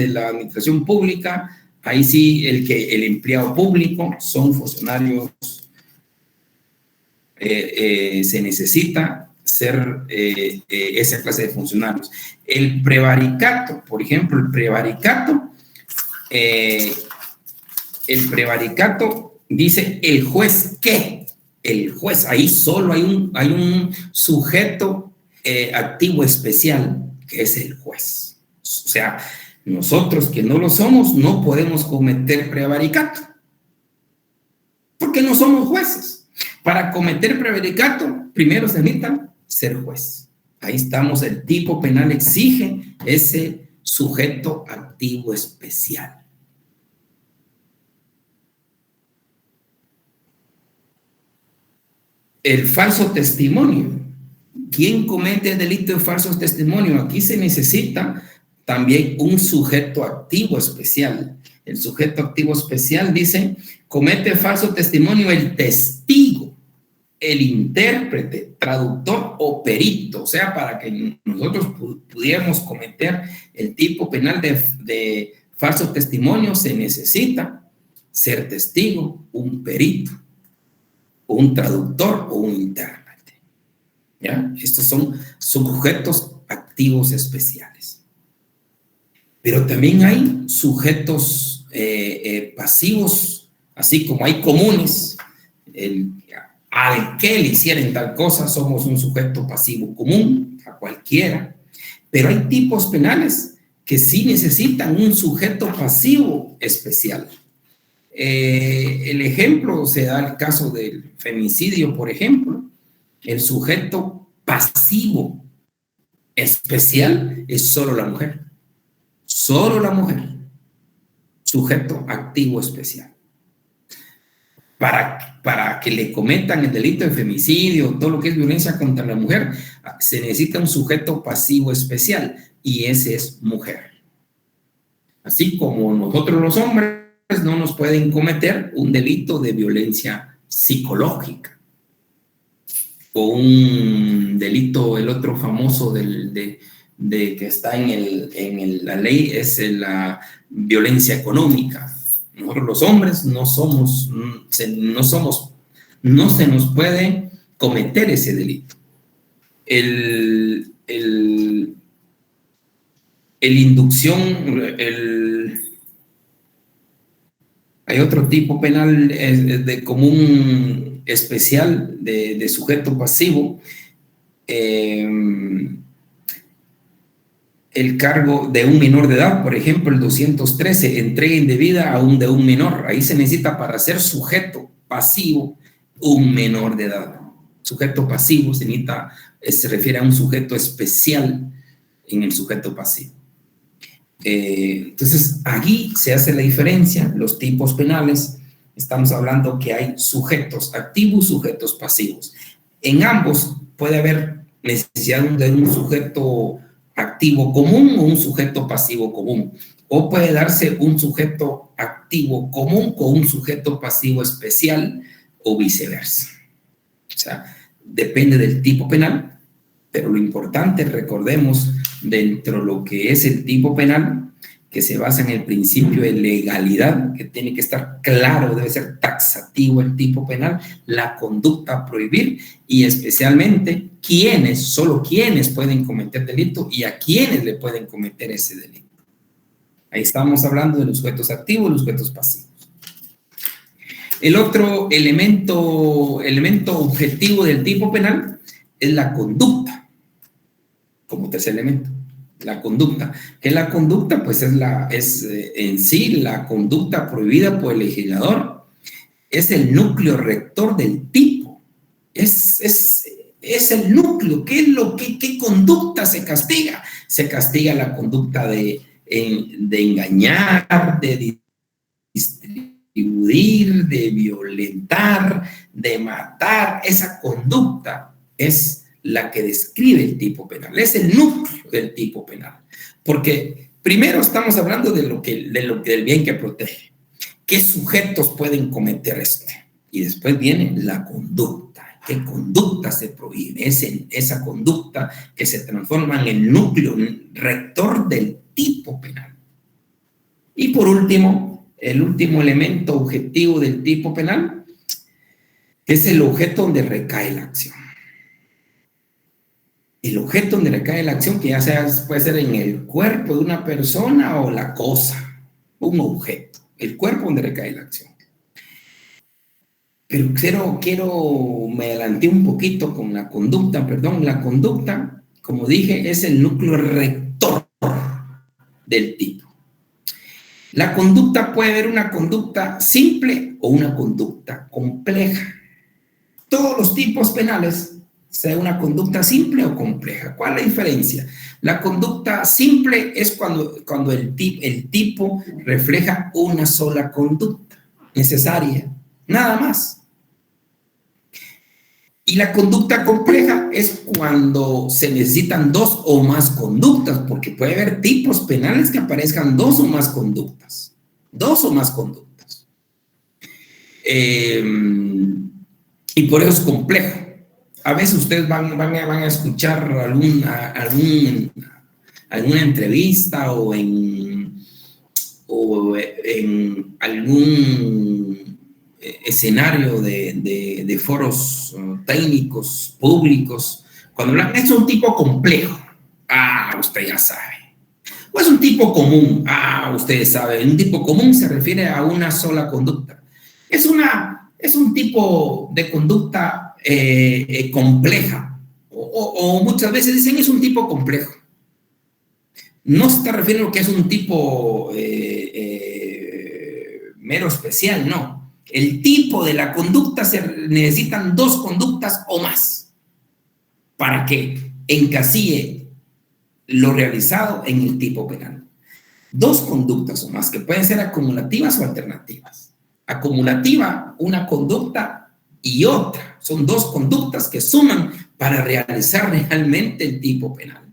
la administración pública, ahí sí el empleado público, son funcionarios, se necesita ser esa clase de funcionarios. El prevaricato, por ejemplo, el prevaricato dice el juez ¿qué? El juez, ahí solo hay un sujeto activo especial que es el juez. O sea, nosotros que no lo somos no podemos cometer prevaricato porque no somos jueces. Para cometer prevaricato primero se necesita ser juez. Ahí estamos, el tipo penal exige ese sujeto activo especial. El falso testimonio. ¿Quién comete el delito de falso testimonio? Aquí se necesita también un sujeto activo especial. El sujeto activo especial dice, comete falso testimonio el testigo, el intérprete, traductor o perito. O sea, para que nosotros pudiéramos cometer el tipo penal de falso testimonio, se necesita ser testigo, un perito, un traductor o un intérprete. ¿Ya? Estos son sujetos activos especiales. Pero también hay sujetos pasivos, así como hay comunes, al que le hicieran tal cosa, somos un sujeto pasivo común, a cualquiera, pero hay tipos penales que sí necesitan un sujeto pasivo especial. El ejemplo se da el caso del femicidio, por ejemplo. El sujeto pasivo especial es solo la mujer. Solo la mujer. Sujeto activo especial. Para que le cometan el delito de femicidio, todo lo que es violencia contra la mujer, se necesita un sujeto pasivo especial, y ese es mujer. Así como nosotros los hombres no nos pueden cometer un delito de violencia psicológica, o un delito, el otro famoso de que está en la ley es la violencia económica. Nosotros los hombres no se nos puede cometer ese delito. Hay otro tipo penal de común especial de sujeto pasivo. El cargo de un menor de edad, por ejemplo, el 213, entrega indebida de un menor. Ahí se necesita, para ser sujeto pasivo, un menor de edad. Sujeto pasivo se refiere a un sujeto especial en el sujeto pasivo. Entonces, aquí se hace la diferencia, los tipos penales. Estamos hablando que hay sujetos activos, sujetos pasivos. En ambos puede haber necesidad de un sujeto activo común o un sujeto pasivo común, o puede darse un sujeto activo común con un sujeto pasivo especial, o viceversa. O sea, depende del tipo penal, pero lo importante, recordemos, dentro de lo que es el tipo penal, que se basa en el principio de legalidad, que tiene que estar claro, debe ser taxativo el tipo penal, la conducta a prohibir, y especialmente solo quiénes pueden cometer delito y a quiénes le pueden cometer ese delito. Ahí estamos hablando de los sujetos activos y los sujetos pasivos. El otro elemento objetivo del tipo penal es la conducta, como tercer elemento. La conducta, que la conducta pues es en sí la conducta prohibida por el legislador, es el núcleo rector del tipo, es el núcleo. ¿Qué conducta se castiga? Se castiga la conducta de engañar, de distribuir, de violentar, de matar. Esa conducta es la que describe el tipo penal, es el núcleo del tipo penal, porque primero estamos hablando del bien que protege, qué sujetos pueden cometer y después viene la conducta, qué conducta se prohíbe, es esa conducta que se transforma en el núcleo rector del tipo penal. Y por último, el último elemento objetivo del tipo penal es el objeto donde recae la acción. El objeto donde recae la acción, que puede ser en el cuerpo de una persona o la cosa, un objeto, el cuerpo donde recae la acción. Pero me adelanté un poquito con la conducta, la conducta, como dije, es el núcleo rector del tipo. La conducta puede haber una conducta simple o una conducta compleja. Todos los tipos penales, sea una conducta simple o compleja. ¿Cuál es la diferencia? La conducta simple es cuando el tipo refleja una sola conducta necesaria, nada más. Y la conducta compleja es cuando se necesitan dos o más conductas, porque puede haber tipos penales que aparezcan dos o más conductas. Y por eso es complejo. A veces ustedes van a escuchar alguna entrevista o en algún escenario de foros técnicos públicos, cuando hablan, es un tipo complejo. Usted ya sabe. ¿O es un tipo común? Ustedes saben, un tipo común se refiere a una sola conducta. Es un tipo de conducta compleja, o muchas veces dicen es un tipo complejo. No se está refiriendo que es un tipo mero especial, no. El tipo de la conducta necesitan dos conductas o más para que encasille lo realizado en el tipo penal. Dos conductas o más que pueden ser acumulativas o alternativas. Acumulativa, una conducta y otra. Son dos conductas que suman para realizar realmente el tipo penal.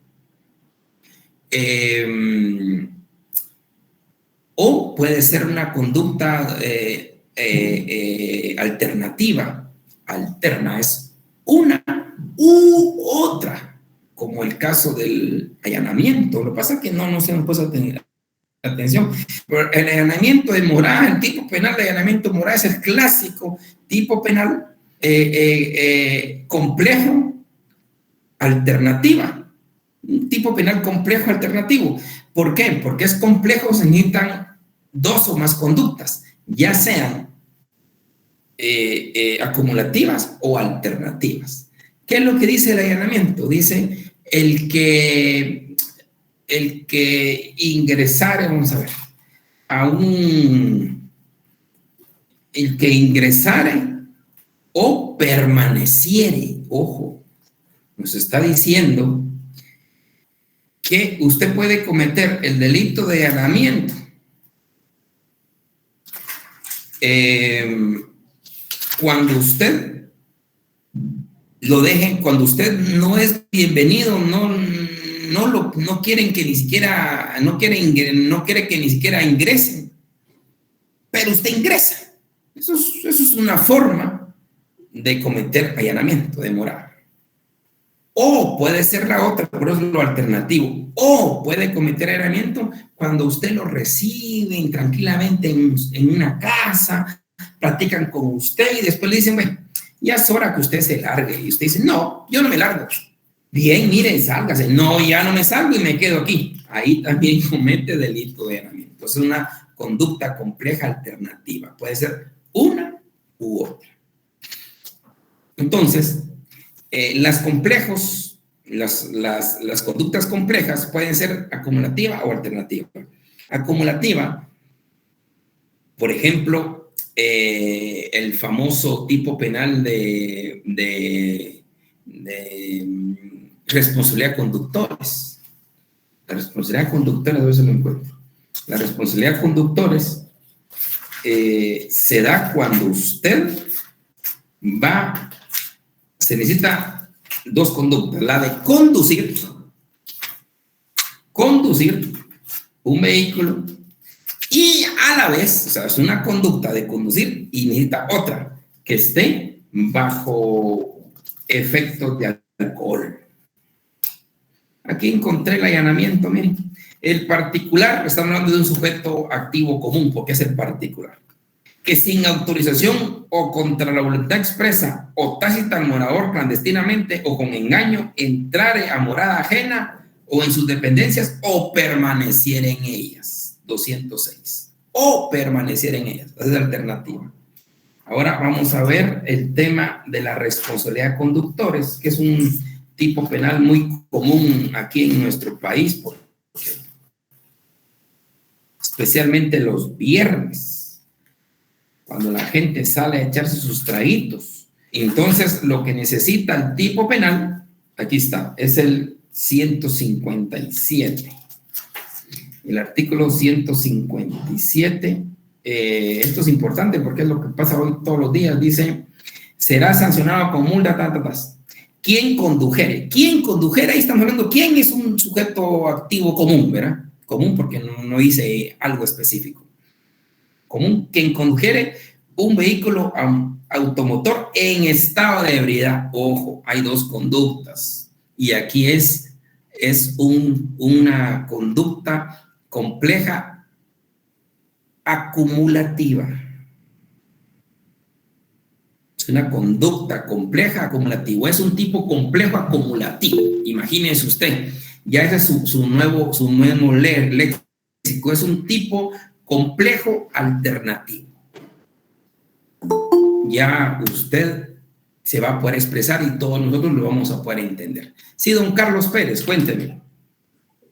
O puede ser una conducta alternativa. Alterna es una u otra, como el caso del allanamiento. Lo que pasa es que no se nos puso atención. Pero el allanamiento de morada, el tipo penal de allanamiento de morada es el clásico tipo penal complejo, alternativa. Un tipo penal complejo alternativo. ¿Por qué? Porque es complejo, se necesitan dos o más conductas, ya sean acumulativas o alternativas. ¿Qué es lo que dice el allanamiento? Dice el que ingresare, vamos a ver, el que ingresare o permaneciere, ojo, nos está diciendo que usted puede cometer el delito de allanamiento cuando usted lo deje, cuando usted no es bienvenido, no quieren que ni siquiera, no quiere que ni siquiera ingresen, pero usted ingresa. Eso es una forma de cometer allanamiento de morada. O puede ser la otra, por eso es lo alternativo. O puede cometer allanamiento cuando usted lo reciben tranquilamente en una casa, platican con usted y después le dicen, bueno, ya es hora que usted se largue. Y usted dice, no, yo no me largo. Bien, mire, sálgase. No, ya no me salgo y me quedo aquí. Ahí también comete delito de allanamiento. Es una conducta compleja alternativa. Puede ser una u otra. Entonces, las conductas complejas pueden ser acumulativa o alternativa. Acumulativa, por ejemplo, el famoso tipo penal de responsabilidad de conductores. La responsabilidad de conductores, a veces lo encuentro. La responsabilidad de conductores se da cuando usted se necesita dos conductas, la de conducir un vehículo y a la vez, o sea, es una conducta de conducir y necesita otra que esté bajo efectos de alcohol. Aquí encontré el allanamiento, miren. El particular, estamos hablando de un sujeto activo común, porque es el particular, que sin autorización o contra la voluntad expresa o tácita al morador clandestinamente o con engaño entrare a morada ajena o en sus dependencias o permaneciera en ellas. 206. O permaneciera en ellas. Esa es la alternativa. Ahora vamos a ver el tema de la responsabilidad de conductores, que es un tipo penal muy común aquí en nuestro país, especialmente los viernes, cuando la gente sale a echarse sus traguitos. Entonces, lo que necesita el tipo penal, aquí está, es el 157. El artículo 157, esto es importante porque es lo que pasa hoy todos los días, dice, será sancionado con multa, ¿Quién condujere? ¿Quién condujere? Ahí estamos hablando, ¿quién es un sujeto activo común, verdad? Común porque no dice algo específico. Común, quien condujere un vehículo automotor en estado de ebriedad. Ojo, hay dos conductas y aquí es una conducta compleja acumulativa. Es una conducta compleja acumulativa. Es un tipo complejo acumulativo. Imagínese usted, Ya ese es su nuevo léxico. Es un tipo complejo alternativo. Ya usted se va a poder expresar y todos nosotros lo vamos a poder entender. Sí, don Carlos Pérez, cuénteme.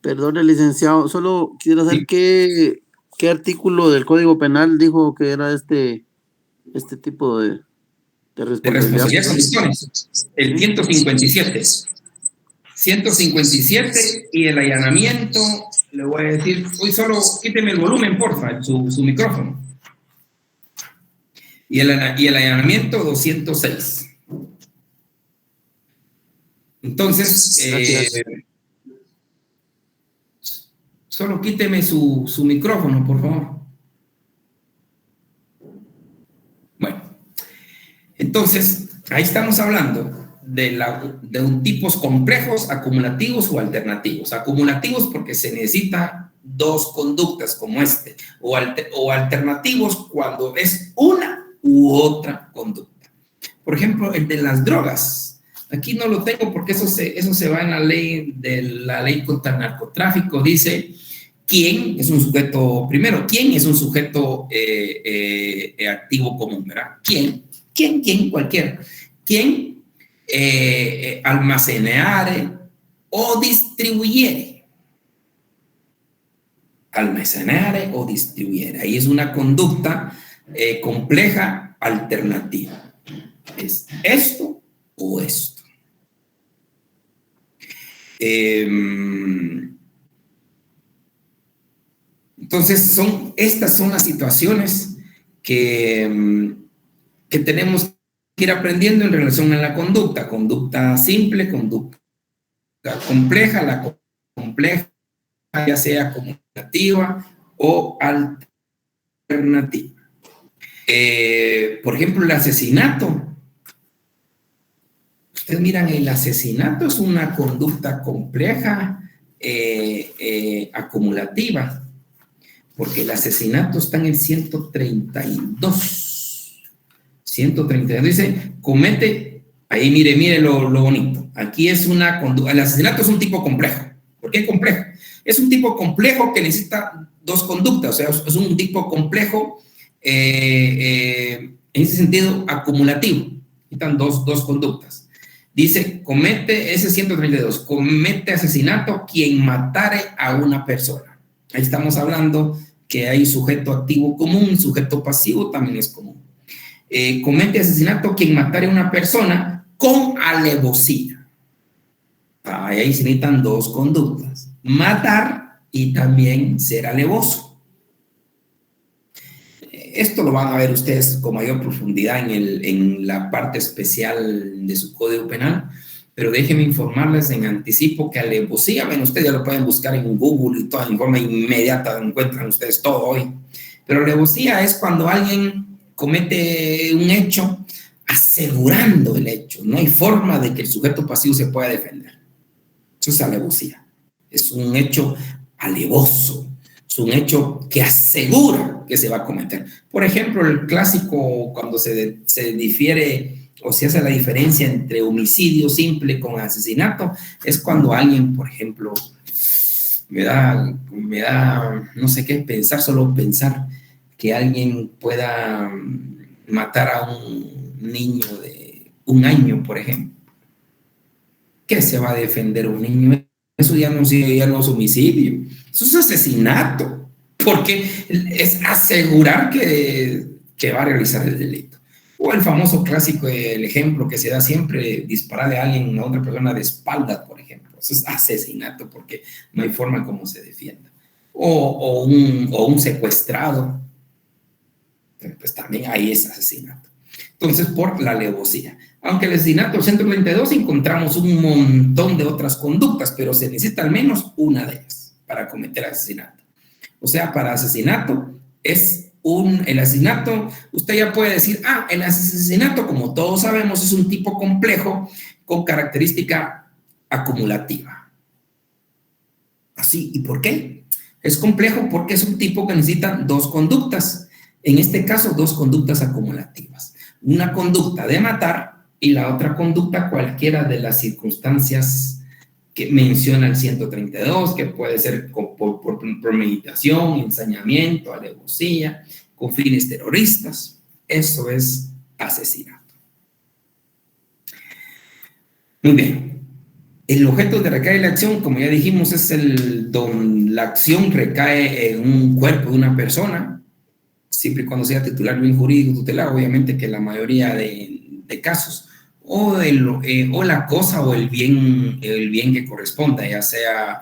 Perdone, licenciado, solo quisiera saber Sí. qué artículo del Código Penal dijo que era este tipo de responsabilidad. De responsabilidades. El 157. 157 y el allanamiento, le voy a decir, hoy solo quíteme el volumen, porfa, su micrófono. Y el allanamiento 206. Entonces, solo quíteme su micrófono, por favor. Bueno, entonces, ahí estamos hablando de un tipos complejos, acumulativos o alternativos. Acumulativos porque se necesita dos conductas como este, o alternativos cuando es una u otra conducta. Por ejemplo, el de las drogas. Aquí no lo tengo porque eso se va en la ley contra el narcotráfico. Dice, ¿quién es un sujeto, primero, quién es un sujeto activo común, ¿verdad? ¿Quién? Cualquiera. ¿Quién? Almacenare o distribuyere. Almacenare o distribuyere. Ahí es una conducta compleja alternativa. Es esto o esto. Entonces, estas son las situaciones que tenemos que ir aprendiendo en relación a la conducta simple, conducta compleja, la compleja ya sea acumulativa o alternativa. Por ejemplo, el asesinato. Ustedes miran, el asesinato es una conducta compleja acumulativa, porque el asesinato está en el 132. 132 dice, comete, ahí mire lo bonito. Aquí es una conducta, el asesinato es un tipo complejo. ¿Por qué complejo? Es un tipo complejo que necesita dos conductas, o sea, es un tipo complejo en ese sentido acumulativo. Necesitan dos conductas. Dice, comete, ese 132, comete asesinato quien matare a una persona. Ahí estamos hablando que hay sujeto activo común, sujeto pasivo también es común. Comete asesinato quien matare a una persona con alevosía. Ahí se necesitan dos conductas, matar y también ser alevoso. Esto lo van a ver ustedes con mayor profundidad en la parte especial de su Código Penal, pero déjenme informarles en anticipo que alevosía, ven, ustedes ya lo pueden buscar en Google y toda en forma inmediata encuentran ustedes todo hoy, pero alevosía es cuando alguien comete un hecho asegurando el hecho, no hay forma de que el sujeto pasivo se pueda defender. Eso es alevosía, es un hecho alevoso, es un hecho que asegura que se va a cometer. Por ejemplo, el clásico cuando se difiere o se hace la diferencia entre homicidio simple con asesinato, es cuando alguien, por ejemplo, me da no sé qué pensar, solo pensar que alguien pueda matar a un niño de 1 año, por ejemplo. ¿Qué se va a defender un niño? Eso ya no es homicidio, eso es asesinato, porque es asegurar que va a realizar el delito. O el famoso clásico, el ejemplo que se da siempre, disparar a alguien, a otra persona de espaldas, por ejemplo. Eso es asesinato, porque no hay forma como se defienda. O un secuestrado, pues también ahí es asesinato. Entonces, por la alevosía. Aunque el asesinato 132 encontramos un montón de otras conductas, pero se necesita al menos una de ellas para cometer asesinato. O sea, para asesinato el asesinato, usted ya puede decir, el asesinato, como todos sabemos, es un tipo complejo con característica acumulativa. Así, ¿y por qué? Es complejo porque es un tipo que necesita dos conductas. En este caso, dos conductas acumulativas. Una conducta de matar y la otra conducta cualquiera de las circunstancias que menciona el 132, que puede ser por premeditación, ensañamiento, alevosía, con fines terroristas. Eso es asesinato. Muy bien. El objeto donde recae la acción, como ya dijimos, es donde la acción recae en un cuerpo de una persona, siempre y cuando sea titular bien jurídico tutelado, obviamente que la mayoría de casos, o la cosa o el bien que corresponda, ya sea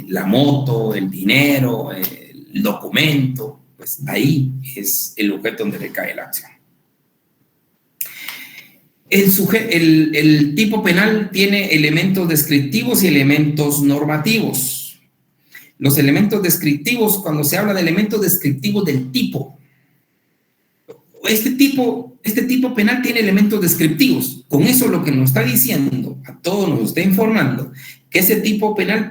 la moto, el dinero, el documento, pues ahí es el objeto donde recae la acción. El tipo penal tiene elementos descriptivos y elementos normativos. Los elementos descriptivos, cuando se habla de elementos descriptivos del tipo, este tipo penal tiene elementos descriptivos. Con eso lo que nos está diciendo, a todos nos está informando, que ese tipo penal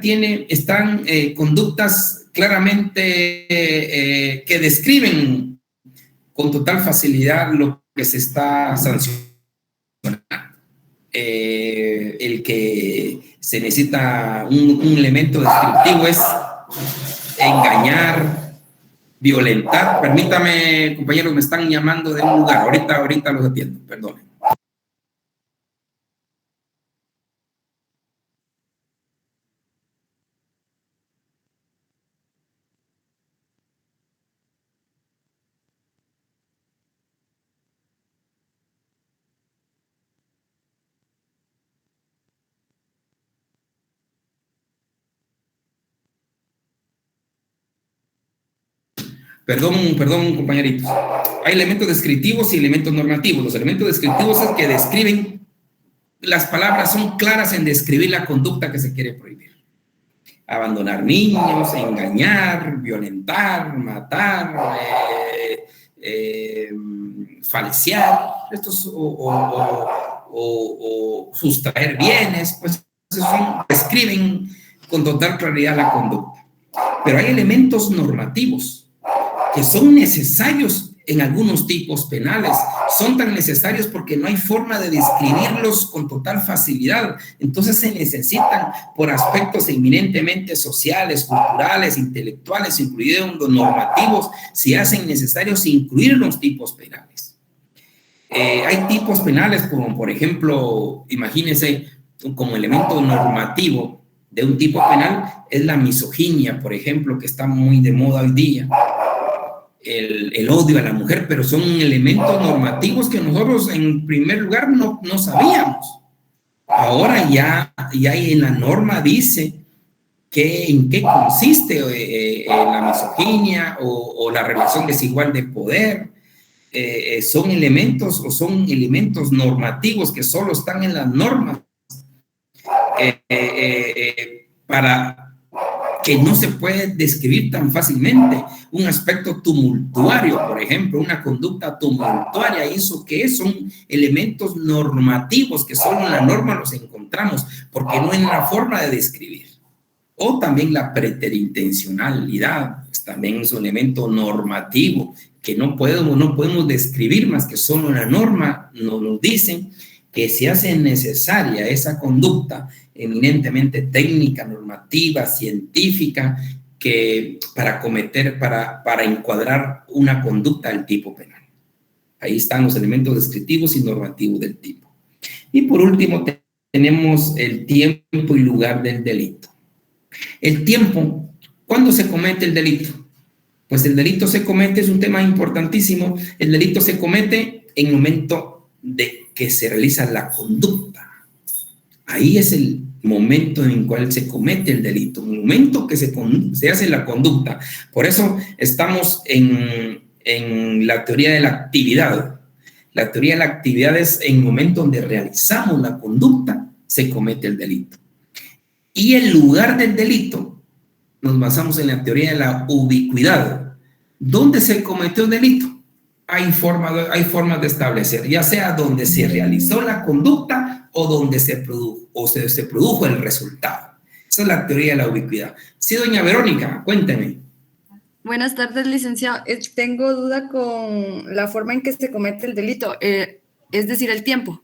están conductas claramente que describen con total facilidad lo que se está sancionando. El que se necesita un elemento descriptivo es engañar, violentar. Permítame, compañeros, me están llamando de un lugar. Ahorita los atiendo, perdón. Perdón, compañeritos. Hay elementos descriptivos y elementos normativos. Los elementos descriptivos es que describen, las palabras son claras en describir la conducta que se quiere prohibir. Abandonar niños, engañar, violentar, matar, falsear, estos, o sustraer bienes, pues describen con total claridad la conducta. Pero hay elementos normativos que son necesarios en algunos tipos penales. Son tan necesarios porque no hay forma de describirlos con total facilidad. Entonces se necesitan por aspectos eminentemente sociales, culturales, intelectuales, incluidos los normativos, se hacen necesarios incluir los tipos penales. Hay tipos penales como, por ejemplo, imagínense, como elemento normativo de un tipo penal es la misoginia, por ejemplo, que está muy de moda hoy día. El odio a la mujer, pero son elementos normativos que nosotros en primer lugar no sabíamos. Ahora ya en la norma dice en qué consiste la misoginia o la relación desigual de poder. Son elementos normativos que solo están en las normas para que no se puede describir tan fácilmente. Un aspecto tumultuario, por ejemplo, una conducta tumultuaria, ¿eso qué es? Son elementos normativos que solo en la norma los encontramos, porque no es una forma de describir. O también la preterintencionalidad, pues también es un elemento normativo que no podemos describir más que solo en la norma nos lo dicen, que se hace necesaria esa conducta eminentemente técnica, normativa, científica, que para encuadrar una conducta del tipo penal. Ahí están los elementos descriptivos y normativos del tipo. Y por último tenemos el tiempo y lugar del delito. El tiempo, ¿cuándo se comete el delito? Pues el delito se comete, es un tema importantísimo, el delito se comete en el momento de que se realiza la conducta. Ahí es el momento en el cual se comete el delito, el momento que se hace la conducta. Por eso estamos en la teoría de la actividad. La teoría de la actividad es en el momento donde realizamos la conducta, se comete el delito. Y el lugar del delito, nos basamos en la teoría de la ubicuidad. ¿Dónde se cometió el delito? Hay formas de establecer, ya sea donde se realizó la conducta o donde se produjo el resultado. Esa es la teoría de la ubicuidad. Sí, doña Verónica, cuénteme. Buenas tardes, licenciado. Tengo duda con la forma en que se comete el delito, es decir, el tiempo.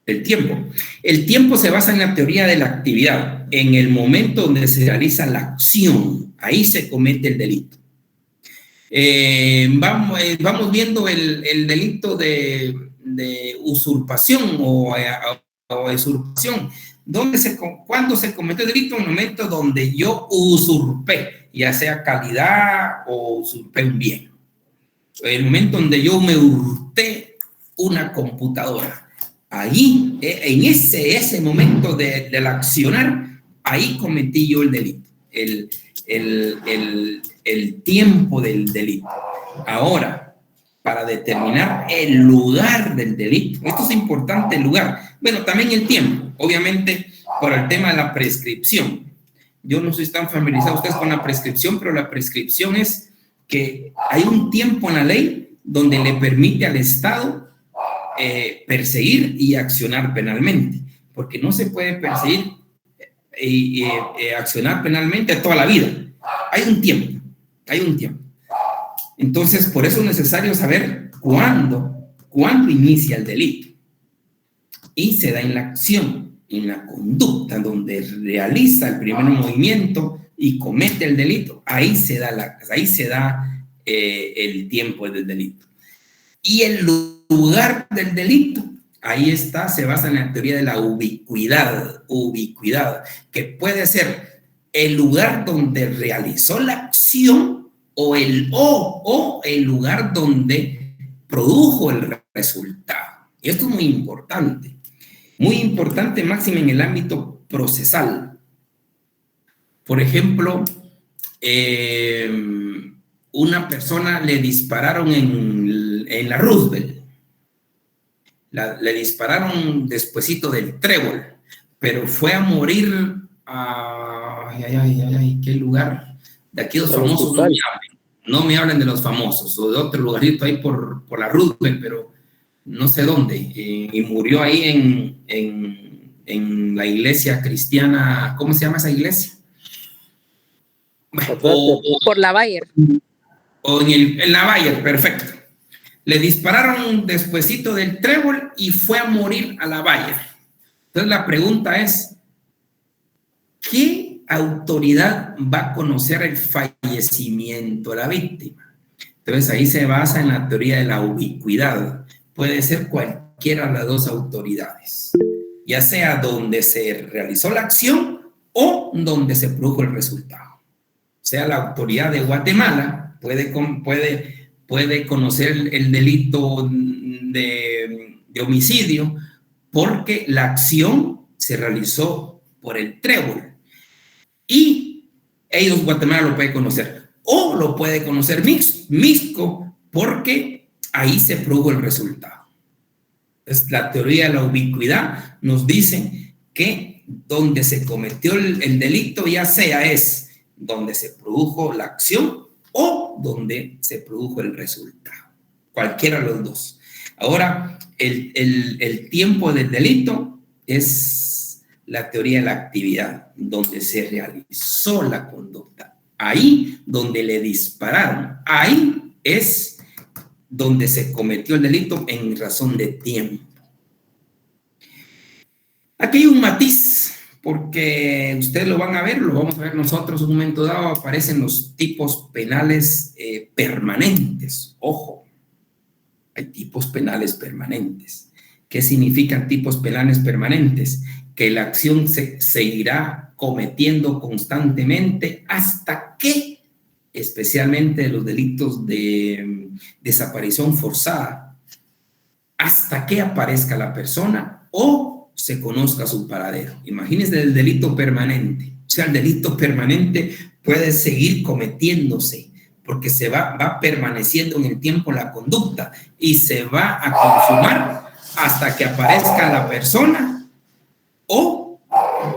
El tiempo. El tiempo se basa en la teoría de la actividad, en el momento donde se realiza la acción. Ahí se comete el delito. Vamos viendo el delito de usurpación o usurpación. ¿Cuándo se cometió el delito? En el momento donde yo usurpé, ya sea calidad o usurpé un bien. El momento donde yo me hurté una computadora. Ahí, en ese momento del accionar, ahí cometí yo el delito, el tiempo del delito. Ahora, para determinar el lugar del delito, esto es importante, el lugar, bueno, también el tiempo, obviamente, por el tema de la prescripción. Yo no soy tan familiarizado ustedes con la prescripción, pero la prescripción es que hay un tiempo en la ley donde le permite al Estado perseguir y accionar penalmente, porque no se puede perseguir y accionar penalmente toda la vida. Hay un tiempo. Entonces, por eso es necesario saber cuándo inicia el delito. Y se da en la acción, en la conducta, donde realiza el primer movimiento y comete el delito. Ahí se da el tiempo del delito. Y el lugar del delito, ahí está, se basa en la teoría de la ubicuidad, que puede ser el lugar donde realizó la acción o el lugar donde produjo el resultado. Y esto es muy importante, máximo en el ámbito procesal. Por ejemplo, una persona le dispararon en la Roosevelt. Le dispararon despuesito del Trébol, pero fue a morir a... ¿qué lugar? De aquí los famosos no me hablen de los famosos, o de otro lugarito ahí por la Roosevelt, pero no sé dónde. Y murió ahí en la iglesia cristiana, ¿cómo se llama esa iglesia? Por la Bayer. O en la Bayer, perfecto. Le dispararon despuesito del Trébol y fue a morir a la Bayer. Entonces la pregunta es, ¿qué autoridad va a conocer el fallecimiento de la víctima? Entonces ahí se basa en la teoría de la ubicuidad. Puede ser cualquiera de las dos autoridades, ya sea donde se realizó la acción o donde se produjo el resultado. Sea la autoridad de Guatemala, puede conocer el delito de homicidio porque la acción se realizó por el Trébol y ellos, Guatemala, lo puede conocer, o lo puede conocer Mixco porque ahí se produjo el resultado. Entonces, la teoría de la ubicuidad nos dice que donde se cometió el delito, ya sea es donde se produjo la acción o donde se produjo el resultado, cualquiera de los dos. Ahora, el tiempo del delito es la teoría de la actividad, donde se realizó la conducta. Ahí donde le dispararon, ahí es donde se cometió el delito en razón de tiempo. Aquí hay un matiz, porque ustedes lo van a ver, lo vamos a ver nosotros en un momento dado, aparecen los tipos penales permanentes. Ojo, hay tipos penales permanentes. ¿Qué significan tipos penales permanentes? Que la acción se seguirá cometiendo constantemente hasta que, especialmente los delitos de desaparición forzada, hasta que aparezca la persona o se conozca su paradero. Imagínense el delito permanente. O sea, el delito permanente puede seguir cometiéndose porque se va permaneciendo en el tiempo la conducta y se va a consumar hasta que aparezca la persona o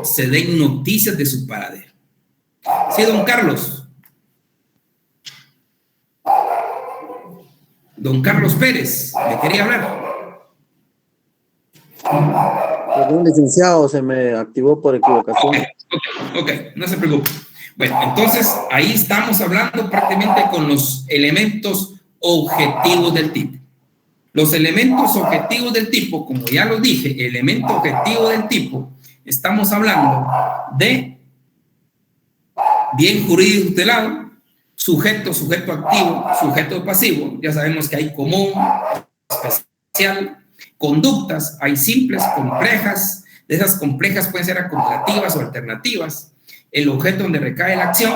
se den noticias de su paradero. Sí, don Carlos. Don Carlos Pérez, me quería hablar. Perdón, licenciado, se me activó por equivocación. Ok, no se preocupe. Bueno, entonces ahí estamos hablando prácticamente con los elementos objetivos del tipo. Los elementos objetivos del tipo, como ya lo dije, elemento objetivo del tipo, estamos hablando de bien jurídico tutelado, sujeto, sujeto activo, sujeto pasivo. Ya sabemos que hay común, especial, conductas, hay simples, complejas. De esas complejas pueden ser acumulativas o alternativas. El objeto donde recae la acción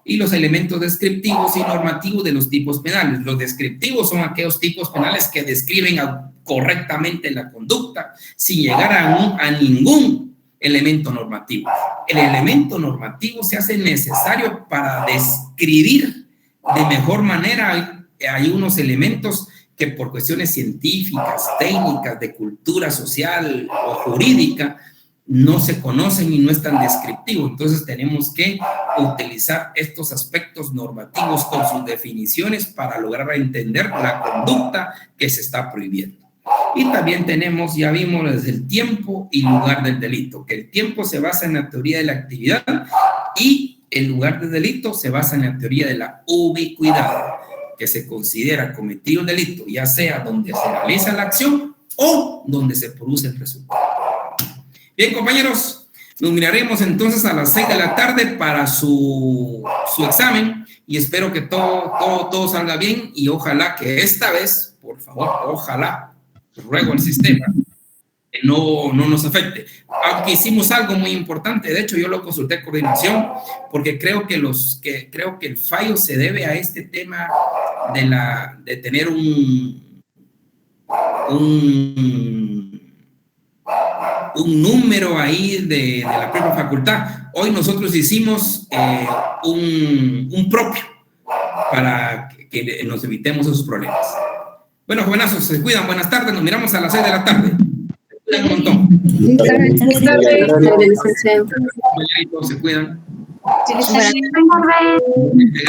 y los elementos descriptivos y normativos de los tipos penales. Los descriptivos son aquellos tipos penales que describen correctamente la conducta sin llegar a ningún elemento normativo. El elemento normativo se hace necesario para describir de mejor manera. Hay unos elementos que por cuestiones científicas, técnicas, de cultura social o jurídica, no se conocen y no es tan descriptivo. Entonces tenemos que utilizar estos aspectos normativos con sus definiciones para lograr entender la conducta que se está prohibiendo. Y también tenemos, ya vimos, desde el tiempo y lugar del delito, que el tiempo se basa en la teoría de la actividad y el lugar del delito se basa en la teoría de la ubicuidad, que se considera cometido el delito, ya sea donde se realiza la acción o donde se produce el resultado. Bien, compañeros, nos miraremos entonces a las 6 de la tarde para su examen y espero que todo salga bien y ojalá que esta vez, por favor, ojalá, ruego al sistema, que no nos afecte. Aunque hicimos algo muy importante, de hecho yo lo consulté en coordinación porque creo que el fallo se debe a este tema de tener un número ahí de la propia facultad. Hoy nosotros hicimos un propio para que nos evitemos esos problemas. Bueno, jovenazos, se cuidan, buenas tardes, nos miramos a las 6 de la tarde. Se cuidan un montón. Buenas tardes. Se cuidan. Buenas tardes.